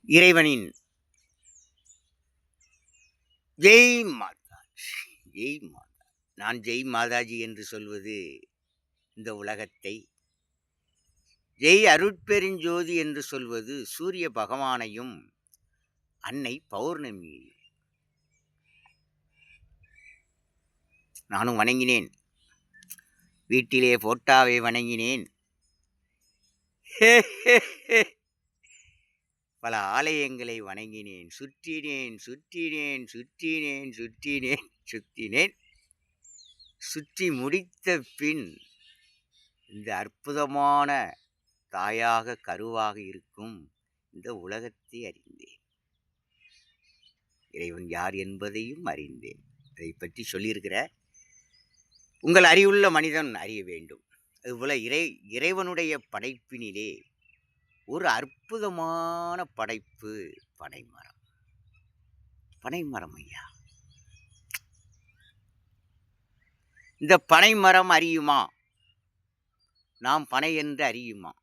இறைவனின் ஜெய் மாதா, ஜெய் மாதா. நான் ஜெய் மாதாஜி என்று சொல்வது இந்த உலகத்தை, ஜெய் அருட்பெருஞ்சோதி என்று சொல்வது சூரிய பகவானையும் அன்னை பௌர்ணமியையும் நானும் வணங்கினேன். வீட்டிலே போட்டாவை வணங்கினேன். பல ஆலயங்களை வணங்கினேன். சுற்றினேன் சுற்றினேன் சுற்றினேன் சுற்றினேன் சுற்றினேன். சுற்றி முடித்த பின் இந்த அற்புதமான தாயாக கருவாக இருக்கும் இந்த உலகத்தை அறிந்தேன். இறைவன் யார் என்பதையும் அறிந்தேன். அதை பற்றி சொல்லியிருக்கிற உங்கள் அறிவுள்ள மனிதன் அறிய வேண்டும். அதுபோல இறைவனுடைய படைப்பினிலே ஒரு அற்புதமான படைப்பு பனைமரம். பனைமரம் ஐயா, இந்த பனைமரம் அறியுமா? நாம் பனை என்று அறியுமா?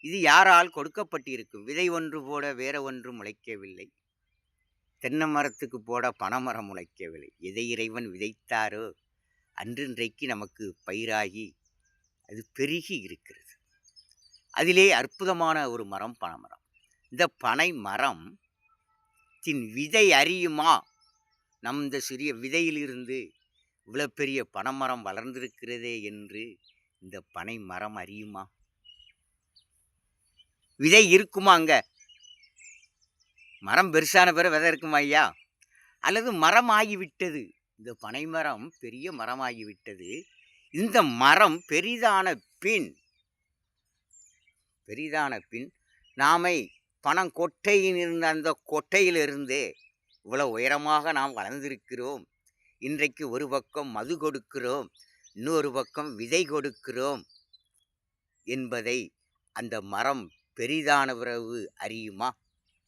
இது யாரால் கொடுக்கப்பட்டிருக்கும்? விதை ஒன்று போட வேற ஒன்று முளைக்கவில்லை. தென்னை மரத்துக்கு போட பனைமரம் முளைக்கவில்லை. எதை இறைவன் விதைத்தாரோ அன்றின்றைக்கு நமக்கு பயிராகி அது பெருகி இருக்கிறது. அதிலே அற்புதமான ஒரு மரம் பனைமரம். இந்த பனை மரத்தின் விதை அறியுமா? நம் இந்த சிறிய விதையிலிருந்து இவ்வளோ பெரிய பனைமரம் வளர்ந்திருக்கிறதே என்று இந்த பனை மரம் அறியுமா? விதை இருக்குமா? அங்க மரம் பெருசான பிற விதை இருக்குமா ஐயா? அல்லது மரம் ஆகிவிட்டது, இந்த பனைமரம் பெரிய மரமாகிவிட்டது. இந்த மரம் பெரிதான பின் நாமை பனங்கொட்டையில் இருந்த அந்த கொட்டையிலிருந்தே இவ்வளவு உயரமாக நாம் வளர்ந்திருக்கிறோம். இன்றைக்கு ஒரு பக்கம் மது கொடுக்கிறோம், இன்னொரு பக்கம் விதை கொடுக்கிறோம் என்பதை அந்த மரம் பெரிதான பிறகு அறியுமா?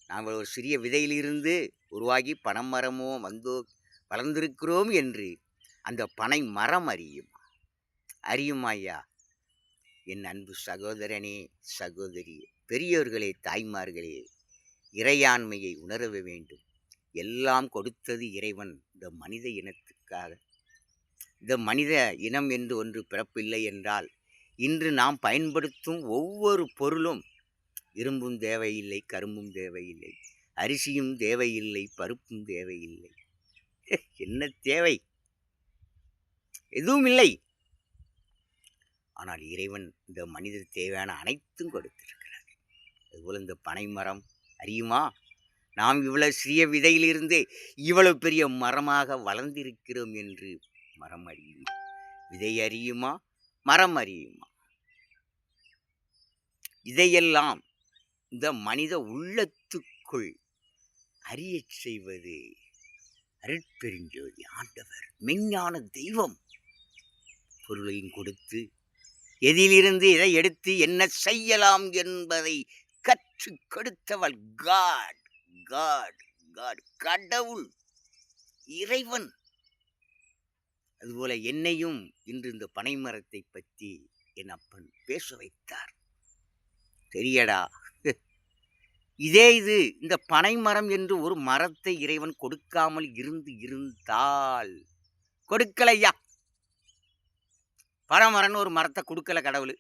நாம் ஒரு சிறிய விதையிலிருந்து உருவாகி பனைமரமோ வளர்ந்திருக்கிறோம் என்று அந்த பனை மரம் அறியுமா ஐயா? என் அன்பு சகோதரனே, சகோதரியே, பெரியோர்களே, தாய்மார்களே, இறையாண்மையை உணர வேண்டும். எல்லாம் கொடுத்தது இறைவன் இந்த மனித இனத்துக்காக. இந்த மனித இனம் என்று ஒன்று பிறப்பில்லை என்றால் இன்று நாம் பயன்படுத்தும் ஒவ்வொரு பொருளும் இரும்பும் தேவையில்லை, கரும்பும் தேவையில்லை, அரிசியும் தேவையில்லை, பருப்பும் தேவையில்லை. என்ன தேவை? எதுவும் இல்லை. ஆனால் இறைவன் இந்த மனிதர் தேவையான அனைத்தும் கொடுத்திருக்கிறார். அதுபோல் இந்த பனைமரம் அறியுமா? நாம் இவ்வளவு சிறிய விதையிலிருந்து இவ்வளவு பெரிய மரமாக வளர்ந்திருக்கிறோம் என்று மரம் அறியுமா? விதை அறியுமா? மரம் அறியுமா? இதையெல்லாம் இந்த மனித உள்ளத்துக்குள் அறிய செய்வது அருட்பெருஞ்சோதி ஆண்டவர், மெஞ்ஞான தெய்வம். பொருளையும் கொடுத்து எதிலிருந்து இதை எடுத்து என்ன செய்யலாம் என்பதை கற்று கொடுத்தவள் காட் காட் காட் கடவுள், இறைவன். அதுபோல என்னையும் இன்று இந்த பனைமரத்தை பற்றி என் அப்பன் பேச வைத்தார். தெரியடா, இது இந்த பனைமரம் என்று ஒரு மரத்தை இறைவன் கொடுக்காமல் இருந்தால், கொடுக்கலையா? பனைமரம்னு ஒரு மரத்தை கொடுக்கல கடவுள்.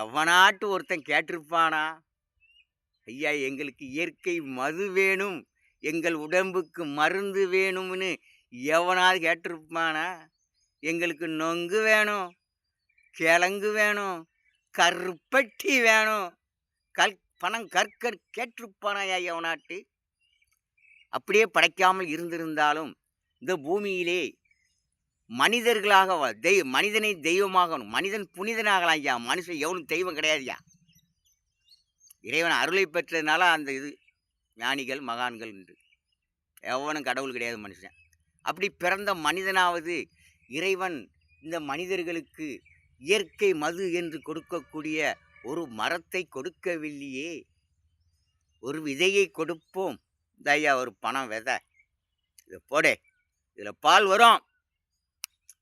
எவனாட்டு ஒருத்தன் கேட்டிருப்பானா? ஐயா, எங்களுக்கு இயற்கை மது வேணும், எங்கள் உடம்புக்கு மருந்து வேணும்னு எவனாவது கேட்டிருப்பானா? எங்களுக்கு நொங்கு வேணும், கிழங்கு வேணும், கருப்பட்டி வேணும், பணம் கற்கர் கேட்டிருப்பானாயா எவனாட்டு? அப்படியே படைக்காமல் இருந்திருந்தாலும் இந்த பூமியிலே மனிதர்களாக மனிதனை தெய்வமாகணும், மனிதன் புனிதனாகலாம் ஐயா. மனுஷன் எவனும் தெய்வம் கிடையாதுயா. இறைவன் அருளை பெற்றதுனால அந்த இது ஞானிகள் மகான்கள் என்று எவனும் கடவுள் கிடையாது மனுஷன். அப்படி பிறந்த மனிதனாவது இறைவன் இந்த மனிதர்களுக்கு இயற்கை மது என்று கொடுக்கக்கூடிய ஒரு மரத்தை கொடுக்கவில்லையே. ஒரு விதையை கொடுப்போம். ஐயா, ஒரு பணம் விதை, இதை போடு, இதில் பால் வரும்,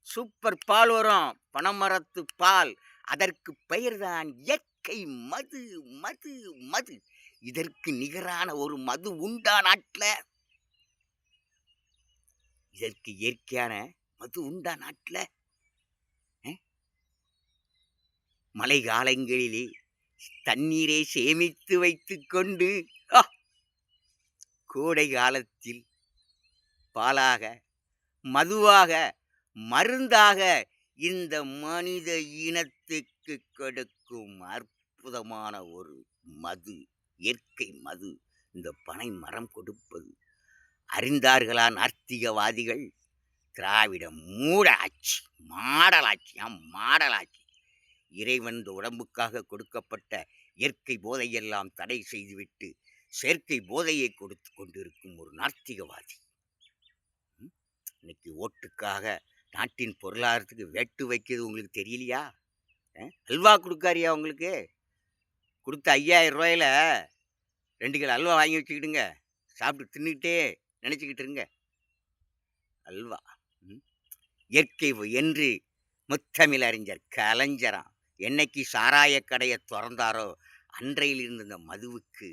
சூப்பர் பால் வரும், பனைமரத்து பால். அதற்கு பெயர்தான் இயற்கை மது. மது மது இதற்கு நிகரான ஒரு மது உண்டா நாட்டில்? இதற்கு இயற்கையான மது உண்டா நாட்டில்? மழை காலங்களிலே தண்ணீரை சேமித்து வைத்துக் கொண்டு கோடை காலத்தில் பாலாக, மதுவாக, மருந்தாக இந்த மனித இனத்துக்கு கொடுக்கும் அற்புதமான ஒரு மது, இயற்கை மது, இந்த பனை மரம் கொடுப்பது. அறிந்தார்களா நாஸ்திகவாதிகள்? திராவிட மூட ஆட்சி, மாடலாட்சி, மாடலாட்சி. இறைவன் உடம்புக்காக கொடுக்கப்பட்ட இயற்கை போதையெல்லாம் தடை செய்துவிட்டு செயற்கை போதையை கொடுத்து கொண்டிருக்கும் ஒரு நாஸ்திகவாதி. இன்னைக்கு ஓட்டுக்காக நாட்டின் பொருளாதாரத்துக்கு வேட்டு வைக்கிறது உங்களுக்கு தெரியலையா? அல்வா கொடுக்காரியா? உங்களுக்கு கொடுத்த 5000 ரூபாயில 2 கிலோ அல்வா வாங்கி வச்சுக்கிடுங்க, சாப்பிட்டு தின்னுக்கிட்டே நினச்சிக்கிட்டு இருங்க. அல்வா இயற்கை என்று முத்தமிழ் அறிஞர் கலைஞரா என்னைக்கு சாராய கடையை திறந்தாரோ அன்றையில் இருந்த இந்த மதுவுக்கு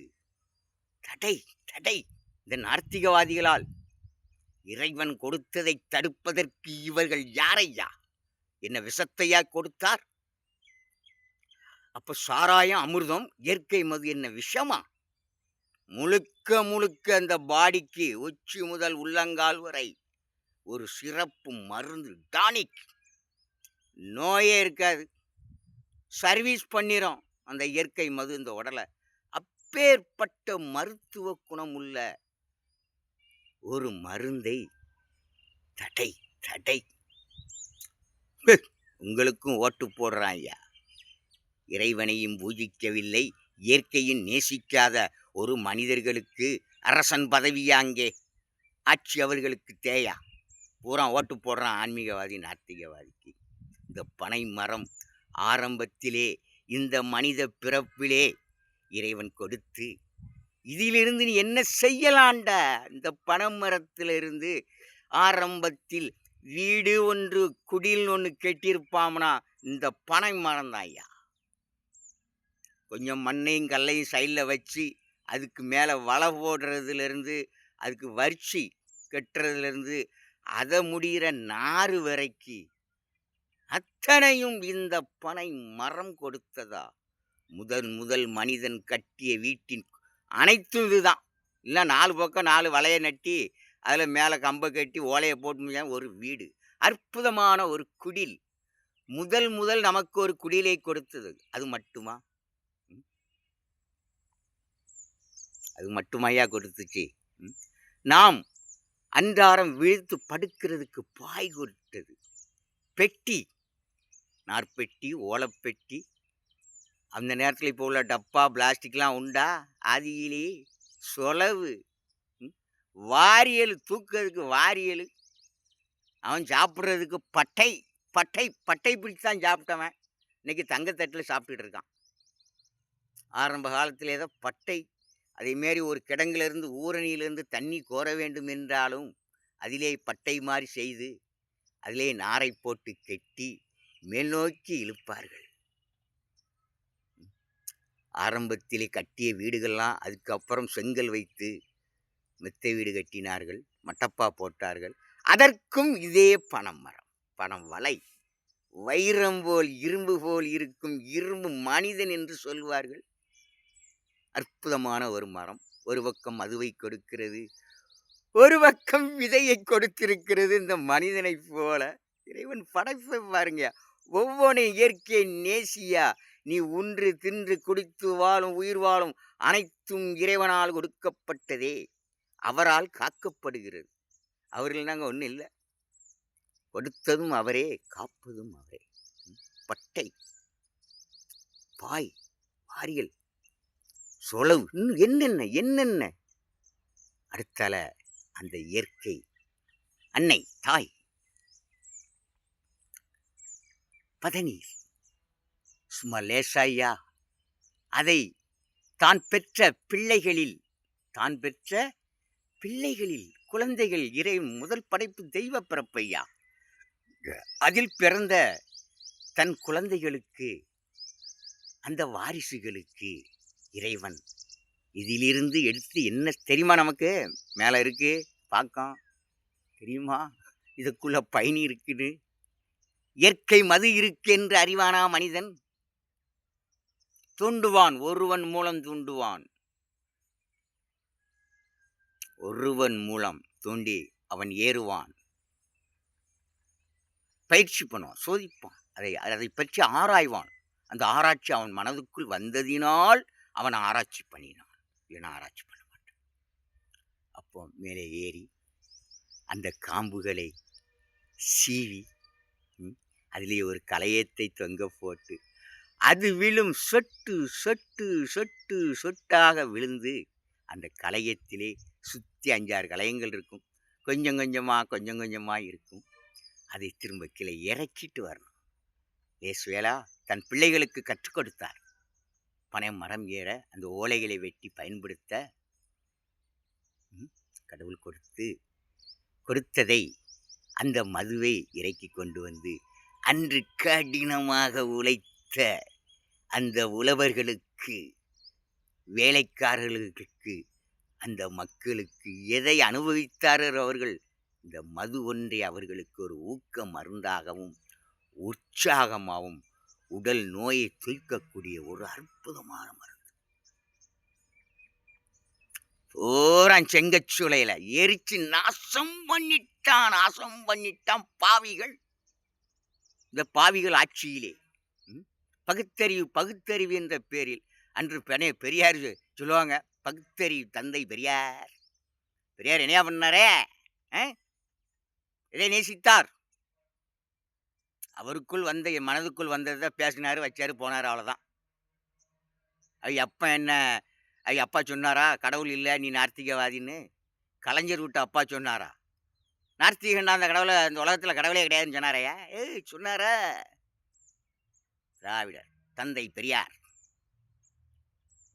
தடை தடை இந்த நாஸ்திகவாதிகளால். இறைவன் கொடுத்ததை தடுப்பதற்கு இவர்கள் யாரையா? என்ன விஷத்தையா கொடுத்தார்? அப்ப சாராயம் அமிர்தம், இயற்கை மது என்ன விஷமா? முழுக்க முழுக்க அந்த பாடிக்கு உச்சி முதல் உள்ளங்கால் வரை ஒரு சிறப்பு மருந்து, டானிக். நோயே இருக்காது, சர்வீஸ் பண்ணிரும் அந்த இயற்கை மது இந்த உடலை. அப்பேற்பட்ட மருத்துவ குணம் உள்ள ஒரு மருந்தை தடை தடை. உங்களுக்கும் ஓட்டு போடுறான் ஐயா. இறைவனையும் பூஜிக்கவில்லை, இயற்கையும் நேசிக்காத ஒரு மனிதர்களுக்கு அரசன் பதவியா? அங்கே ஆட்சி அவர்களுக்கு தேயா? பூரா ஓட்டு போடுறான் ஆன்மீகவாதி, நாத்திகவாதிக்கு. இந்த பனை மரம் ஆரம்பத்திலே இந்த மனித பிறப்பிலே இறைவன் கொடுத்து, இதிலிருந்து நீ என்ன செய்யலாண்ட? இந்த பனைமரத்திலிருந்து ஆரம்பத்தில் வீடு ஒன்று, குடில் ஒன்று கெட்டியிருப்பாம்னா இந்த பனை மரம் தான் ஐயா. கொஞ்சம் மண்ணையும் கல்லையும் சைடில் வச்சு அதுக்கு மேலே வலை போடுறதுலேருந்து, அதுக்கு வரிச்சி கட்டுறதுலேருந்து, அதை முடிகிற நாறு வரைக்கு அத்தனையும் இந்த பனை மரம் கொடுத்ததா? முதல் மனிதன் கட்டிய வீட்டின் அனைத்தும் இதுதான். இல்லை 4 பக்கம் 4 வலையை நட்டி அதில் மேலே கம்பை கட்டி ஓலையை போட்டு ஒரு வீடு, அற்புதமான ஒரு குடில். முதல் நமக்கு ஒரு குடிலை கொடுத்தது. அது மட்டுமா? அது மட்டுமையா கொடுத்துச்சு? நாம் அன்றாடம் விழுத்து படுக்கிறதுக்கு பாய் கொடுத்தது. பெட்டி, நார்பெட்டி, ஓலைப்பெட்டி. அந்த நேரத்தில் இப்போ உள்ள டப்பா பிளாஸ்டிக்லாம் உண்டா? ஆதியிலே சொலவு, வாரியல், தூக்கிறதுக்கு வாரியல், அவன் சாப்பிட்றதுக்கு பட்டை பட்டை பட்டை பிடிச்சி தான் சாப்பிட்டவன் இன்னைக்கு தங்கத்தட்டில் சாப்பிட்டுட்டு இருக்கான். ஆரம்ப காலத்தில் ஏதோ பட்டை, அதேமாரி ஒரு கிடங்கிலிருந்து ஊரணியிலிருந்து தண்ணி கோர வேண்டும் என்றாலும் அதிலே பட்டை மாதிரி செய்து அதிலே நாரை போட்டு கெட்டி மேல் நோக்கி இழுப்பார்கள். ஆரம்பத்திலே கட்டிய வீடுகள்லாம் அதுக்கப்புறம் செங்கல் வைத்து மெத்தை வீடு கட்டினார்கள், மட்டப்பா போட்டார்கள். அதற்கும் இதே பனம் மரம், பனம் வலை. வைரம் போல் இரும்பு போல் இருக்கும் இரும்பு மனிதன் என்று சொல்வார்கள். அற்புதமான ஒரு மரம். ஒரு பக்கம் மதுவை கொடுக்கிறது, ஒரு பக்கம் விதையை கொடுத்திருக்கிறது. இந்த மனிதனை போல இறைவன் படைப்பை பாருங்க. ஒவ்வொரு இயற்கை நேசியா. நீ உன்று தின்று குடித்து வாழும் உயிர் வாழும் அனைத்தும் இறைவனால் கொடுக்கப்பட்டதே, அவரால் காக்கப்படுகிறது. அவர்கள் நாங்கள் ஒன்றும் இல்லை, கொடுத்ததும் அவரே, காப்பதும் அவரே. பட்டை, பாய், வாரியல், சொலவு, என்னென்ன என்னென்ன. அடுத்தால அந்த இயற்கை அன்னை தாய் பதநீர் சும்மா லேசாயா. அதை தான் பெற்ற பிள்ளைகளில் குழந்தைகள் இறை முதல் படைப்பு தெய்வ பிறப்பையா. அதில் பிறந்த தன் குழந்தைகளுக்கு அந்த வாரிசுகளுக்கு இறைவன் இதிலிருந்து எடுத்து என்ன தெரியுமா? நமக்கு மேலே இருக்கு பார்க்கம் தெரியுமா? இதுக்குள்ள பயணி இருக்குன்னு. இயற்கை மது இருக்கு என்று அறிவானா மனிதன்? தூண்டுவான், ஒருவன் மூலம் தூண்டுவான். ஒருவன் மூலம் தூண்டி அவன் ஏறுவான். பயிற்சி பண்ணுவான், சோதிப்பான், அதை பற்றி ஆராய்வான். அந்த ஆராய்ச்சி அவன் மனதுக்குள் வந்ததினால் அவன் ஆராய்ச்சி பண்ணினான், இல்லைன்னா ஆராய்ச்சி பண்ண மாட்டான். அப்போ மேலே ஏறி அந்த காம்புகளை சீவி அதிலே ஒரு கலையத்தை தொங்க போட்டு அது விழும், சொட்டு சொட்டு சொட்டு சொட்டாக விழுந்து அந்த கலையத்திலே சுற்றி 5-6 கலையங்கள் இருக்கும். கொஞ்சம் கொஞ்சமாக இருக்கும். அதை திரும்ப கீழே இறக்கிட்டு வரணும். இயேசுவேலா தன் பிள்ளைகளுக்கு கற்றுக் கொடுத்தார். பனை மரம் ஏற அந்த ஓலைகளை வெட்டி பயன்படுத்த கடவுள் கொடுத்ததை அந்த மதுவை இறக்கி கொண்டு வந்து அன்று கடினமாக உழைத்த அந்த உழவர்களுக்கு, வேலைக்காரர்களுக்கு, அந்த மக்களுக்கு எதை அனுபவித்தாரோ அவர்கள், இந்த மது ஒன்றை அவர்களுக்கு ஒரு ஊக்க மருந்தாகவும் உற்சாகமாகவும் உடல் நோயை தீர்க்கக்கூடிய ஒரு அற்புதமான மருந்து. போறான் செங்கச்சூளையில எரிச்சு நாசம் பண்ணிட்டான் பாவிகள். இந்த பாவிகள் ஆட்சியிலே பகுத்தறிவு என்ற பேரில் அன்று பெரியார் சொல்லுவாங்க, பகுத்தறிவு தந்தை பெரியார் என்னையா பண்ணாரே, இதை நேசித்தார். அவருக்குள் மனதுக்குள் வந்ததை பேசினாரு, வச்சாரு, போனார், அவ்வளோதான். அப்பா சொன்னாரா கடவுள் இல்லை நீ நார்த்திகவாதின்னு? கலைஞர் விட்டு அப்பா சொன்னாரா நார்த்திகன்னா அந்த கடவுளை, அந்த உலகத்தில் கடவுளே கிடையாதுன்னு சொன்னாரையா? சொன்னாரா? திராவிடர் தந்தை பெரியார்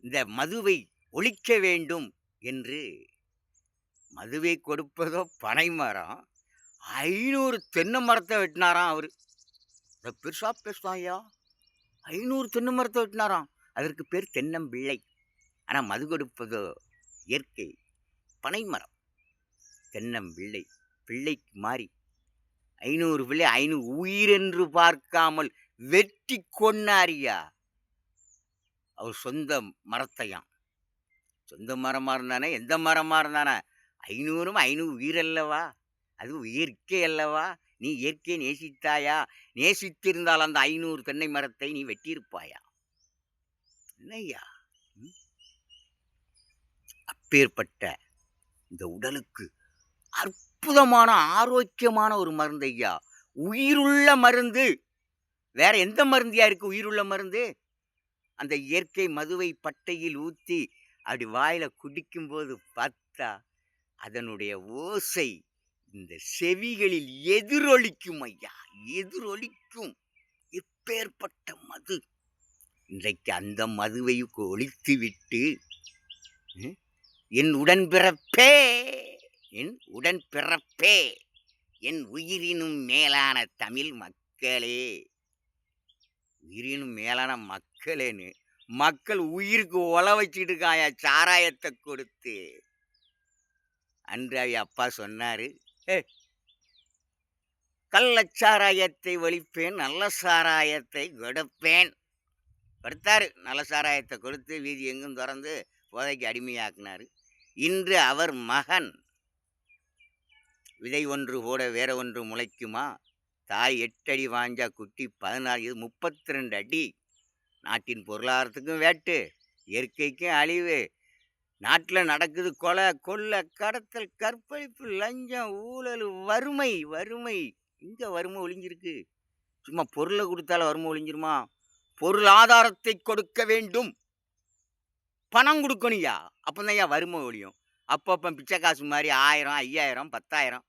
இந்த மதுவை ஒழிக்க வேண்டும் என்று மதுவை கொடுப்பதோ பனை மரம் 500 தென்னை மரத்தை வெட்டினாராம். அவரு பெருசா பேசுவான் ஐயா, 500 தென்னை மரத்தை வெட்டினாராம். அதற்கு பேர் தென்னம்பிள்ளை. ஆனால் மது கொடுப்பதோ இயற்கை பனைமரம். தென்னம்பிள்ளை பிள்ளைக்கு மாறி 500 பிள்ளை 500 உயிரென்று பார்க்காமல் வெட்டி கொன்னாரியா. அவர் சொந்த மரத்தையாம். சொந்த மரமாக இருந்தானே, எந்த மரமாக இருந்தானே, 500 உயிரல்லவா, அது இயற்கை அல்லவா? நீ இயற்கையை நேசித்தாயா? நேசித்திருந்தால் அந்த 500 தென்னை மரத்தை நீ வெட்டியிருப்பாயா? என்னையா? அப்பேற்பட்ட இந்த உடலுக்கு அற்புதமான ஆரோக்கியமான ஒரு மருந்து ஐயா, உயிருள்ள மருந்து. வேற எந்த மருந்தியா இருக்கு உயிருள்ள மருந்து? அந்த இயற்கை மதுவை பட்டையில் ஊற்றி அப்படி வாயில குடிக்கும்போது பார்த்தா அதனுடைய ஓசை இந்த செவிகளில் எதிரொலிக்கும் ஐயா, எதிரொலிக்கும். எப்பேற்பட்ட மது! இன்றைக்கு அந்த மதுவை ஒழித்து விட்டு என் உடன்பிறப்பே, என் உயிரினும் மேலான தமிழ் மக்களே, உயிரினும் மேலான மக்களேன்னு மக்கள் உயிருக்கு ஒல வச்சுட்டு இருக்காயா சாராயத்தை கொடுத்து. அன்று அப்பா சொன்னாரு, கள்ளச்சாராயத்தை ஒழிப்பேன், நல்ல சாராயத்தை கொடுப்பேன். கொடுத்தாரு. நல்ல சாராயத்தை கொடுத்து வீதி எங்கும் திறந்து போதைக்கு அடிமையாக்குனாரு. இன்று அவர் மகன், விதை ஒன்று போட வேற ஒன்று முளைக்குமா, தாய் 8 அடி வாஞ்சா குட்டி 14, 32 அடி. நாட்டின் பொருளாதாரத்துக்கும் வேட்டு, இயற்கைக்கும் அழிவு. நாட்டில் நடக்குது கொலை, கொள்ளை, கடத்தல், கற்பழிப்பு, லஞ்சம், ஊழல், வறுமை. இங்கே வறுமை ஒளிஞ்சிருக்கு? சும்மா பொருளை கொடுத்தால வறுமை ஒளிஞ்சிருமா? பொருளாதாரத்தை கொடுக்க வேண்டும், பணம் கொடுக்கணுயா, அப்போதான் வறுமை ஒழியும். அப்பப்போ பிச்சை காசு மாதிரி 1000, 5000, 10,000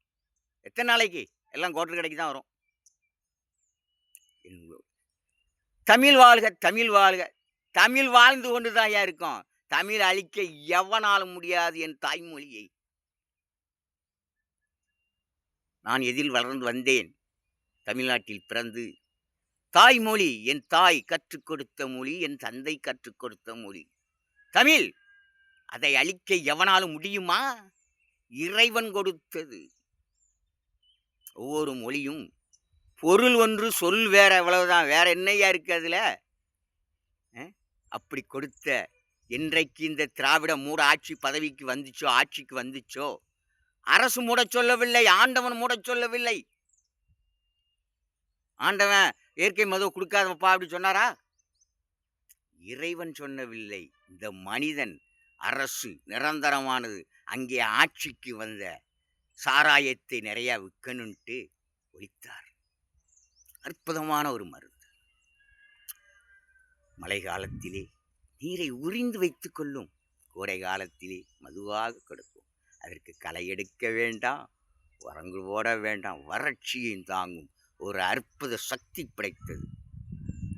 எத்தனை நாளைக்கு? எல்லாம் கோட்டர் கடைக்கு தான் வரும். தமிழ் வாழ்க, தமிழ் வாழ்க. தமிழ் வாழ்ந்து கொண்டு தான் இருக்கும். தமிழ் அழிக்க எவனாலும் முடியாது என் தாய்மொழியை. நான் எதில் வளர்ந்து வந்தேன்? தமிழ்நாட்டில் பிறந்து தாய்மொழி, என் தாய் கற்றுக் கொடுத்த மொழி, என் தந்தை கற்றுக் கொடுத்த மொழி தமிழ். அதை அழிக்க எவனாலும் முடியுமா? இறைவன் கொடுத்தது. ஒவ்வொரு மொழியும் பொருள் ஒன்று, சொல் வேற, அவ்வளவுதான். வேற என்னையா இருக்கு அதுல? அப்படி கொடுத்த என்றைக்கு இந்த திராவிட மூட ஆட்சி பதவிக்கு வந்துச்சோ, ஆட்சிக்கு வந்துச்சோ, அரசு மூடச் சொல்லவில்லை, ஆண்டவன் மூடச் சொல்லவில்லை. ஆண்டவன் இயற்கை மது கொடுக்காதப்பா அப்படி சொன்னாரா? இறைவன் சொன்னவில்லை. இந்த மனிதன் அரசு நிரந்தரமானது. அங்கே ஆட்சிக்கு வந்த சாராயத்தை நிறைய விற்கணுன்ட்டு ஒழித்தார். அற்புதமான ஒரு மருந்து. மழை காலத்திலே நீரை உறிந்து வைத்துக் கொள்ளும், கோடை காலத்திலே மதுவாக கொடுக்கும். அதற்கு களை எடுக்க வேண்டாம், உரங்கு போட வேண்டாம், வறட்சியும் தாங்கும் ஒரு அற்புத சக்தி படைத்தது.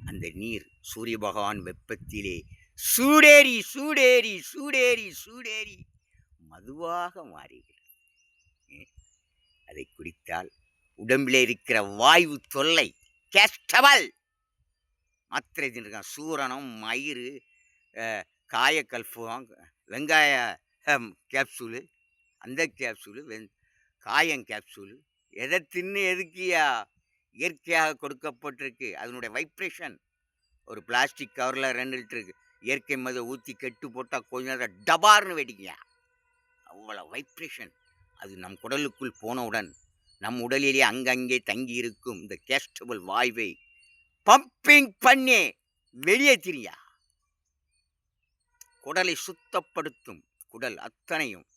அந்த நீர் சூரிய பகவான் வெப்பத்திலே சூடேறி சூடேறி சூடேறி சூடேறி மதுவாக மாறுகிறது. அதை குடித்தால் உடம்பிலே இருக்கிற வாயு தொல்லை கேஸ்டபல் மாத்திரை தின்றுருக்கான். சூரணம், மயிறு, காயக்கல்பம், வெங்காய கேப்சூலு, அந்த கேப்சூலு, காயம் கேப்சூலு, எதை தின்னு எதுக்கியா? இயற்கையாக கொடுக்கப்பட்டிருக்கு. அதனுடைய வைப்ரேஷன். ஒரு பிளாஸ்டிக் கவரில் 2 லிட்டருக்கு இயற்கை மதை ஊற்றி கெட்டு போட்டால் கொஞ்ச நேரம் டபார்னு வெடிங்க. அவ்வளோ வைப்ரேஷன். அது நம் குடலுக்குள் போனவுடன் நம் உடலிலே அங்கங்கே தங்கி இருக்கும் இந்த கேஸ்டபிள் வாய்வை பம்பிங் பண்ணி வெளியேற்றியா. குடலை சுத்தப்படுத்தும். குடல் அத்தனையும்.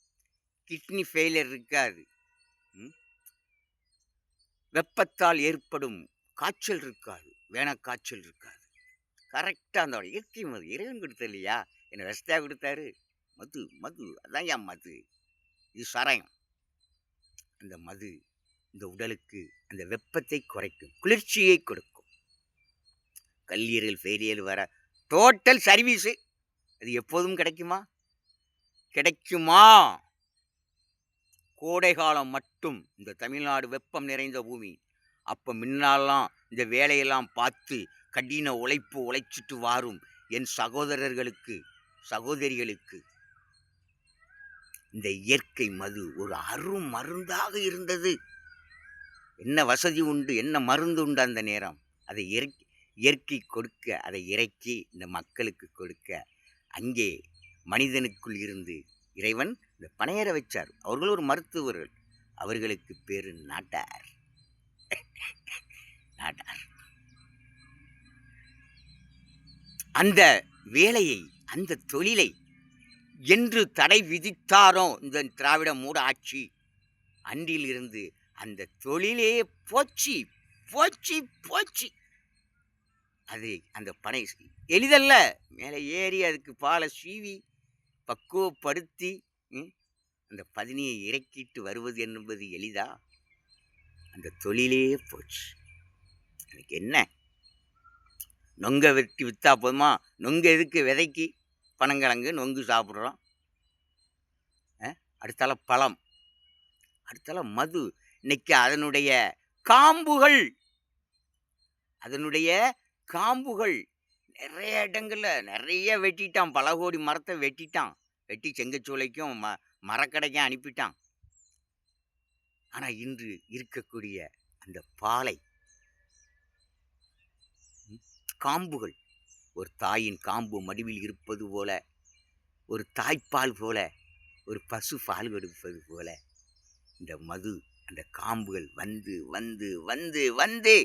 கிட்னி ஃபெயிலியர் இருக்காது. வெப்பத்தால் ஏற்படும் காய்ச்சல் இருக்காது, வேணக்காய்ச்சல் இருக்காது. கரெக்டாக அந்த இயற்கை மது இறைவன் கொடுத்த இல்லையா? என்னை வசதியாக கொடுத்தாரு. மது மது அதான் என் மது. இது சரையம். அந்த மது இந்த உடலுக்கு அந்த வெப்பத்தை குறைக்கும், குளிர்ச்சியை கொடுக்கும். கல்லீரல் ஃபெயிலியர் வர டோட்டல் சர்வீஸு. அது எப்போதும் கிடைக்குமா? கிடைக்குமா? கோடை காலம் மட்டும். இந்த தமிழ்நாடு வெப்பம் நிறைந்த பூமி. அப்போ முன்னாலாம் இந்த வேலையெல்லாம் பார்த்து கடின உழைப்பு உழைச்சிட்டு வாரும் என் சகோதரர்களுக்கு, சகோதரிகளுக்கு இந்த இயற்கை மது ஒரு அரும் மருந்தாக இருந்தது. என்ன வசதி உண்டு, என்ன மருந்து உண்டு அந்த நேரம். அதை இயற்கை கொடுக்க, அதை இறக்கி இந்த மக்களுக்கு கொடுக்க, அங்கே மனிதனுக்குள் இருந்து இறைவன் இந்த பனையேற வச்சார். அவர்கள் ஒரு மருத்துவர்கள். அவர்களுக்கு பேரு நாட்டார். நாட்டார். அந்த வேலையை, அந்த தொழிலை என்று தடை விதித்தாரோ இந்த திராவிட மூட ஆட்சி, அன்றிலிருந்து அந்த தொழிலே போச்சு போச்சு போச்சு. அது அந்த பனை எளிதல்ல. மேலே ஏறி அதுக்கு பாலை சீவி பக்குவப்படுத்தி அந்த பதினியை இறக்கிட்டு வருவது என்பது எளிதா? அந்த தொழிலே போச்சு. எனக்கு என்ன, நொங்க வெட்டி விற்றா போதுமா? நொங்கு எதுக்கு? விதைக்கு பனங்கிழங்கு நொங்கு சாப்பிட்றோம். அடுத்தால பழம், அடுத்தால மது. இன்னைக்கு அதனுடைய காம்புகள், அதனுடைய காம்புகள் நிறைய இடங்களில் நிறைய வெட்டிட்டான். பல கோடி மரத்தை வெட்டிட்டான். வெட்டி செங்கச்சோலைக்கும் மரக்கடைக்கும் அனுப்பிட்டான். ஆனால் இன்று இருக்கக்கூடிய அந்த பாலை காம்புகள், ஒரு தாயின் காம்பு மடிவில் இருப்பது போல, ஒரு தாய்ப்பால் போல, ஒரு பசு பால் கொடுப்பது போல இந்த மது, அந்த காம்புகள் வந்து வந்து வந்து வந்து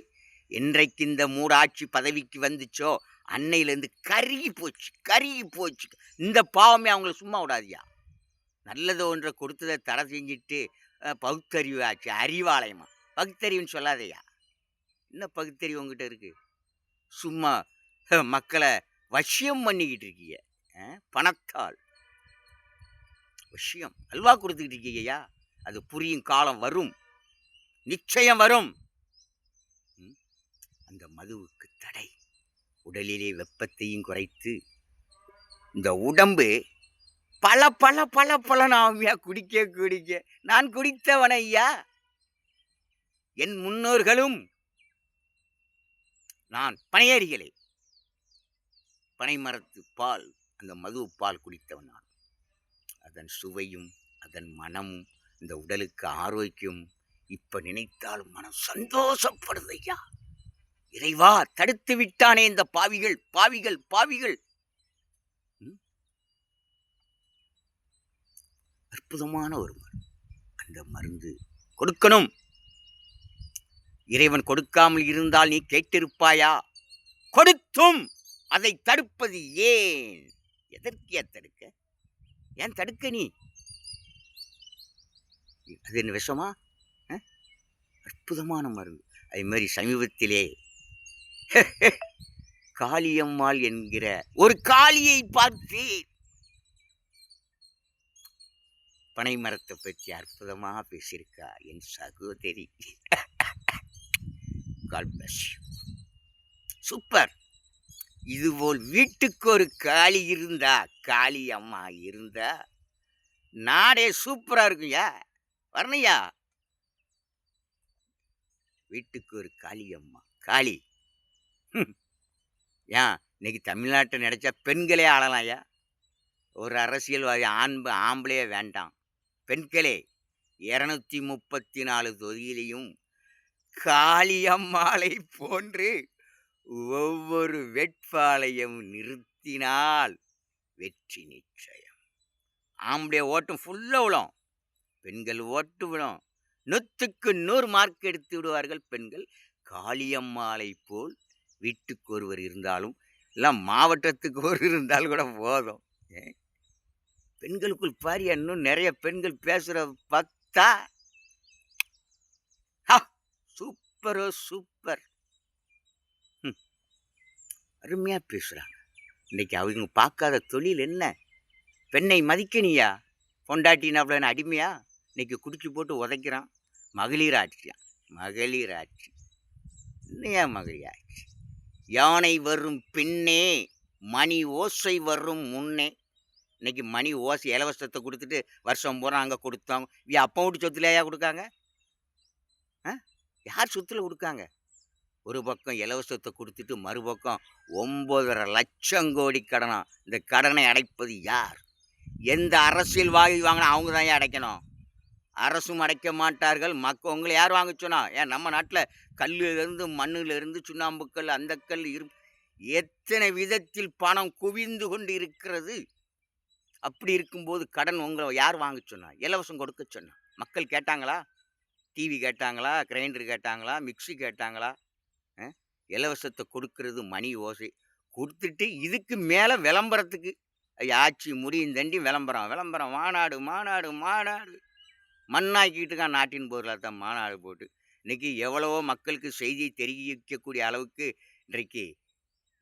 என்றைக்கு இந்த மூடாட்சி பதவிக்கு வந்துச்சோ அன்னையிலேருந்து கருகி போச்சு, கருகி போச்சு. இந்த பாவமே அவங்கள சும்மா விடாதியா. நல்லது ஒன்றை கொடுத்ததை தடை செஞ்சுட்டு பகுத்தறிவு ஆச்சு. அறிவாலயமா? பகுத்தறிவுன்னு சொல்லாதையா. என்ன பகுத்தறிவு உங்ககிட்ட இருக்கு? சும்மா மக்களை வசியம் பண்ணிக்கிட்டு இருக்கீங்க. பணத்தால் வசியம் அல்வா கொடுத்துக்கிட்டு இருக்கீங்கய்யா. அது புரியும் காலம் வரும், நிச்சயம் வரும். அந்த மதுவுக்கு தடை. உடலிலே வெப்பத்தையும் குறைத்து இந்த உடம்பு பல பல பல பல நாமியா குடிக்க குடிக்க. நான் குடித்தவன் ஐயா. என் முன்னோர்களும் நான் பனையேறிகளே, பனை மரத்து பால், அந்த மது பால் குடித்தவன் நான். அதன் சுவையும் அதன் மனமும் இந்த உடலுக்கு ஆரோக்கியம் இப்ப நினைத்தாலும் மனம் சந்தோஷப்படுதையா. இறைவா, தடுத்து விட்டானே இந்த பாவிகள் பாவிகள் பாவிகள். அற்புதமான ஒரு மருந்து. அந்த மருந்து கொடுக்கணும். இறைவன் கொடுக்காமல் இருந்தால் நீ கேட்டிருப்பாயா? கொடுத்தும் அதை தடுப்பது ஏன்? எதற்கு தடுக்க? ஏன் தடுக்க நீ? அது என்ன விஷமா? அற்புதமான மருந்து. அதே மாதிரி சமீபத்திலே காளியம்மாள் என்கிற ஒரு காளியை பார்த்து பனை மரத்தை பற்றி அற்புதமாக பேசியிருக்கா என் சகோதரி. சூப்பர். இதுபோல் வீட்டுக்கு ஒரு காளி இருந்தா, காளி அம்மா இருந்தா நாடே சூப்பரா இருக்குயா. வரணையா, வீட்டுக்கு ஒரு காளி அம்மா. காளி ஏன் இன்னைக்கு தமிழ்நாட்டை நினைச்சா பெண்களே ஆளலாம் ஐயா. ஒரு அரசியல்வாதி ஆம்பளையே வேண்டாம். பெண்களே 234 தொகுதியிலையும் காளியம்மாளை போன்று ஒவ்வொரு வேட்பாளையம் நிறுத்தினால் வெற்றி நிச்சயம். ஆம்பளை ஓட்டும் ஃபுல்லா விழும், பெண்கள் ஓட்டு விழும். 100க்கு 100 மார்க் எடுத்து விடுவார்கள் பெண்கள். காளியம்மாளை போல் வீட்டுக்கு ஒருவர் இருந்தாலும் எல்லாம் மாவட்டத்துக்கு ஒரு இருந்தாலும் கூட போதும். பெண்களுக்குள் பாரியா, இன்னும் நிறைய பெண்கள் பேசுற பார்த்தா சூப்பரோ சூப்பர். அருமையா பேசுறாங்க. இன்னைக்கு அவங்க பார்க்காத தொழில் என்ன? பெண்ணை மதிக்கணியா? பொண்டாட்டினாப்ல அடிமையா? இன்னைக்கு குடிச்சு போட்டு உதைக்கிறான். மகளிர் ஆட்சியா? மகளிர் ஆட்சி என்னையா மகளிர் ஆட்சி? யானை வரும் பின்னே மணி ஓசை வரும் முன்னே. இன்னைக்கு மணி ஓசை இலவசத்தை கொடுத்துட்டு வருஷம் பூரா அங்கே கொடுத்தாங்க. அப்பா வீட்டு சொத்துலையா கொடுக்காங்க? யார் சொத்துல கொடுக்காங்க? ஒரு பக்கம் இலவசத்தை கொடுத்துட்டு மறுபக்கம் 9.5 லட்சம் கோடி கடனா. இந்த கடனை அடைப்பது யார்? எந்த அரசியல்வாதி வாங்கினா அவங்க தான் அடைக்கணும். அரசும் அடைக்க மாட்டார்கள். உங்களை யார் வாங்க சொன்னா? ஏன் நம்ம நாட்டில் கல்லிலிருந்து மண்ணிலிருந்து சுண்ணாம்புக்கல், அந்த கல் எத்தனை விதத்தில் பணம் குவிந்து கொண்டு இருக்கிறது. அப்படி இருக்கும்போது கடன் உங்களை யார் வாங்க சொன்னா? இலவசம் கொடுக்க சொன்னா? மக்கள் கேட்டாங்களா? டிவி கேட்டாங்களா? கிரைண்டர் கேட்டாங்களா? மிக்சி கேட்டாங்களா? இலவசத்தை கொடுக்கறது மணி ஓசை கொடுத்துட்டு இதுக்கு மேலே விளம்பரத்துக்கு ஆட்சி முடியும் தண்டி விளம்பரம் விளம்பரம். மாநாடு மாநாடு மாநாடு மண்ணாக்கிட்டு இருக்கான். நாட்டின் பொருளாக தான் மாநாடு போட்டு இன்றைக்கி எவ்வளவோ மக்களுக்கு செய்தி தெரிவிக்கக்கூடிய அளவுக்கு இன்றைக்கு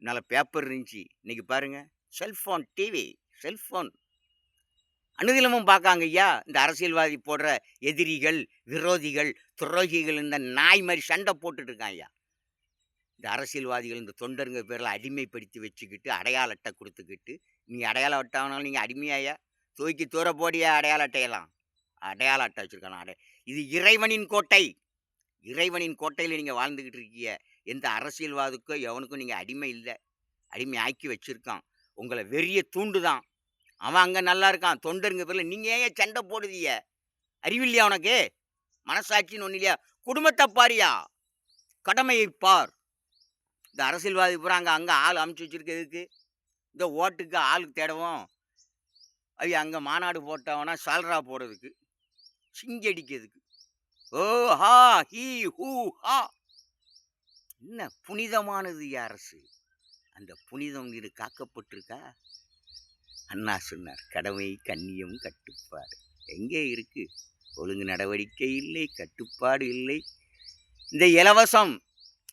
நல்ல பேப்பர் இருந்துச்சு. இன்றைக்கி பாருங்கள், செல்ஃபோன், டிவி, செல்ஃபோன் அனுதினமும் பார்க்காங்க ஐயா. இந்த அரசியல்வாதி போடுற எதிரிகள், விரோதிகள், துரோகிகள் இந்த நாய் மாதிரி சண்டை போட்டுட்டு இருக்கான் ஐயா. இந்த அரசியல்வாதிகள் இந்த தொண்டருங்க பேரில் அடிமைப்படுத்தி வச்சுக்கிட்டு அடையாள அட்டை கொடுத்துக்கிட்டு, நீங்கள் அடையாள அட்டைனாலும் நீங்கள் அடிமையாயா? தூக்கி தூர போடியா அடையாள அட்டையெல்லாம்? அடையாள அட்டை வச்சுருக்காங்க. இது இறைவனின் கோட்டை. இறைவனின் கோட்டையில் நீங்கள் வாழ்ந்துக்கிட்டு இருக்கீங்க. எந்த அரசியல்வாதுக்கோ எவனுக்கும் நீங்கள் அடிமை இல்லை. அடிமை ஆக்கி வச்சுருக்கான். உங்களை வெறிய தூண்டுதான். அவன் அங்கே நல்லா இருக்கான். தொண்டருங்க பேரில் நீங்கள் ஏன் சண்டை போடுதீங்க? அறிவில்லையா உனக்கு? மனசாட்சின்னு ஒன்று இல்லையா? குடும்பத்தை பாரியா, கடமையை பார். இந்த அரசியல்வாதி பூரா அங்கே ஆள் அமைச்சு வச்சுருக்கிறதுக்கு, இந்த ஓட்டுக்கு ஆளுக்கு தேடவும், அது அங்கே மாநாடு போட்டவனா சால்ரா போடுறதுக்கு, சிங்கடிக்கிறதுக்கு. ஓ ஹா ஹீ ஹூ ஹா. என்ன புனிதமானது அரசு? அந்த புனிதம் இது காக்கப்பட்டிருக்கா? அண்ணா சொன்னார், கடமை, கண்ணியம், கட்டுப்பாடு. எங்கே இருக்கு? ஒழுங்கு நடவடிக்கை இல்லை, கட்டுப்பாடு இல்லை. இந்த இலவசம்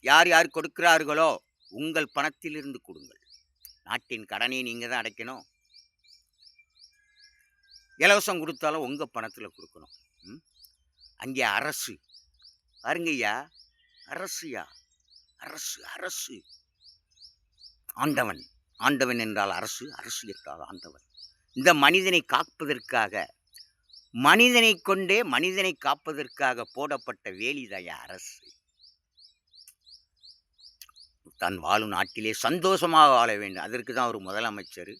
யார் யார் கொடுக்கிறார்களோ உங்கள் பணத்திலிருந்து கொடுங்கள். நாட்டின் கடனை நீங்கள் தான் அடைக்கணும். இலவசம் கொடுத்தாலும் உங்கள் பணத்தில் கொடுக்கணும். அங்கே அரசு பாருங்கய்யா, அரசுயா, அரசு அரசு. ஆண்டவன், ஆண்டவன் என்றால் அரசு, அரசு என்றால் ஆண்டவன். இந்த மனிதனை காப்பதற்காக, மனிதனை கொண்டே மனிதனை காப்பதற்காக போடப்பட்ட வேலிதாயா அரசு. தான் வாழும் நாட்டிலே சந்தோஷமாக வாழ வேண்டும். அதற்கு தான் ஒரு முதலமைச்சர்,